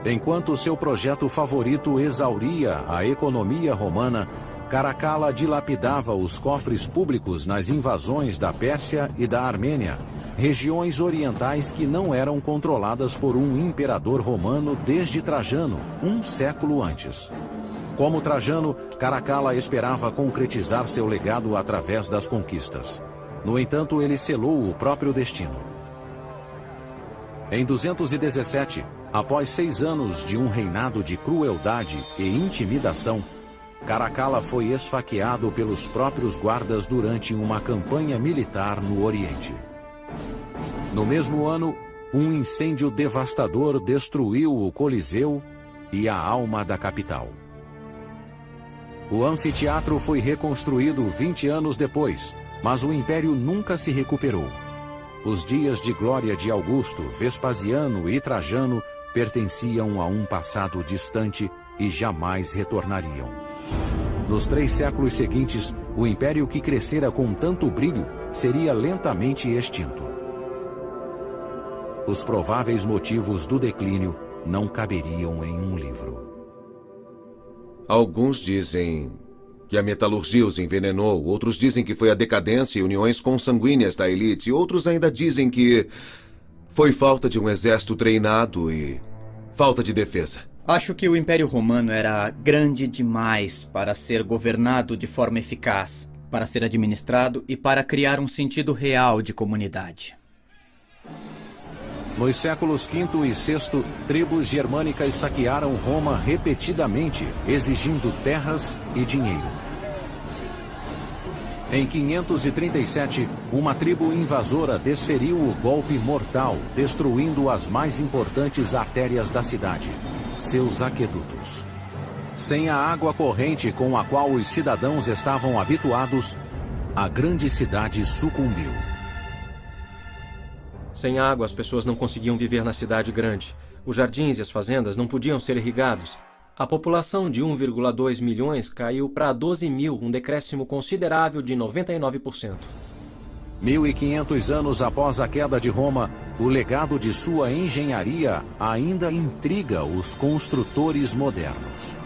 Enquanto seu projeto favorito exauria a economia romana, Caracalla dilapidava os cofres públicos nas invasões da Pérsia e da Armênia, regiões orientais que não eram controladas por um imperador romano desde Trajano, um século antes. Como Trajano, Caracalla esperava concretizar seu legado através das conquistas. No entanto, ele selou o próprio destino. Em 217, após 6 anos de um reinado de crueldade e intimidação, Caracalla foi esfaqueado pelos próprios guardas durante uma campanha militar no Oriente. No mesmo ano, um incêndio devastador destruiu o Coliseu e a alma da capital. O anfiteatro foi reconstruído 20 anos depois, mas o império nunca se recuperou. Os dias de glória de Augusto, Vespasiano e Trajano pertenciam a um passado distante e jamais retornariam. Nos 3 séculos seguintes, o império que crescera com tanto brilho seria lentamente extinto. Os prováveis motivos do declínio não caberiam em um livro. Alguns dizem que a metalurgia os envenenou, outros dizem que foi a decadência e uniões consanguíneas da elite, outros ainda dizem que foi falta de um exército treinado e falta de defesa. Acho que o Império Romano era grande demais para ser governado de forma eficaz, para ser administrado e para criar um sentido real de comunidade. Nos séculos V e VI, tribos germânicas saquearam Roma repetidamente, exigindo terras e dinheiro. Em 537, uma tribo invasora desferiu o golpe mortal, destruindo as mais importantes artérias da cidade, seus aquedutos. Sem a água corrente com a qual os cidadãos estavam habituados, a grande cidade sucumbiu. Sem água, as pessoas não conseguiam viver na cidade grande. Os jardins e as fazendas não podiam ser irrigados. A população de 1,2 milhões caiu para 12 mil, um decréscimo considerável de 99%. 1500 anos após a queda de Roma, o legado de sua engenharia ainda intriga os construtores modernos.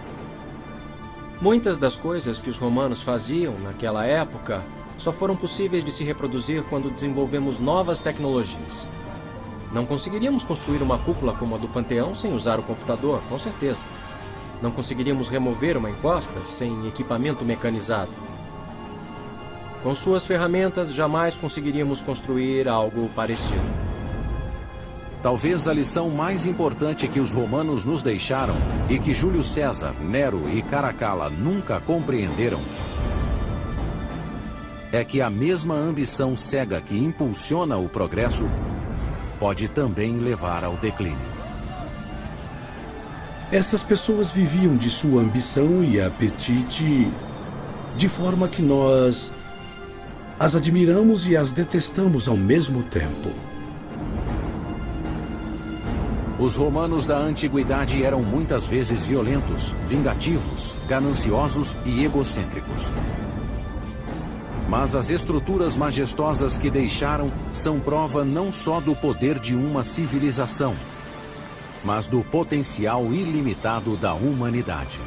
Muitas das coisas que os romanos faziam naquela época só foram possíveis de se reproduzir quando desenvolvemos novas tecnologias. Não conseguiríamos construir uma cúpula como a do Panteão sem usar o computador, com certeza. Não conseguiríamos remover uma encosta sem equipamento mecanizado. Com suas ferramentas, jamais conseguiríamos construir algo parecido. Talvez a lição mais importante que os romanos nos deixaram e que Júlio César, Nero e Caracalla nunca compreenderam é que a mesma ambição cega que impulsiona o progresso pode também levar ao declínio. Essas pessoas viviam de sua ambição e apetite de forma que nós as admiramos e as detestamos ao mesmo tempo. Os romanos da antiguidade eram muitas vezes violentos, vingativos, gananciosos e egocêntricos. Mas as estruturas majestosas que deixaram são prova não só do poder de uma civilização, mas do potencial ilimitado da humanidade.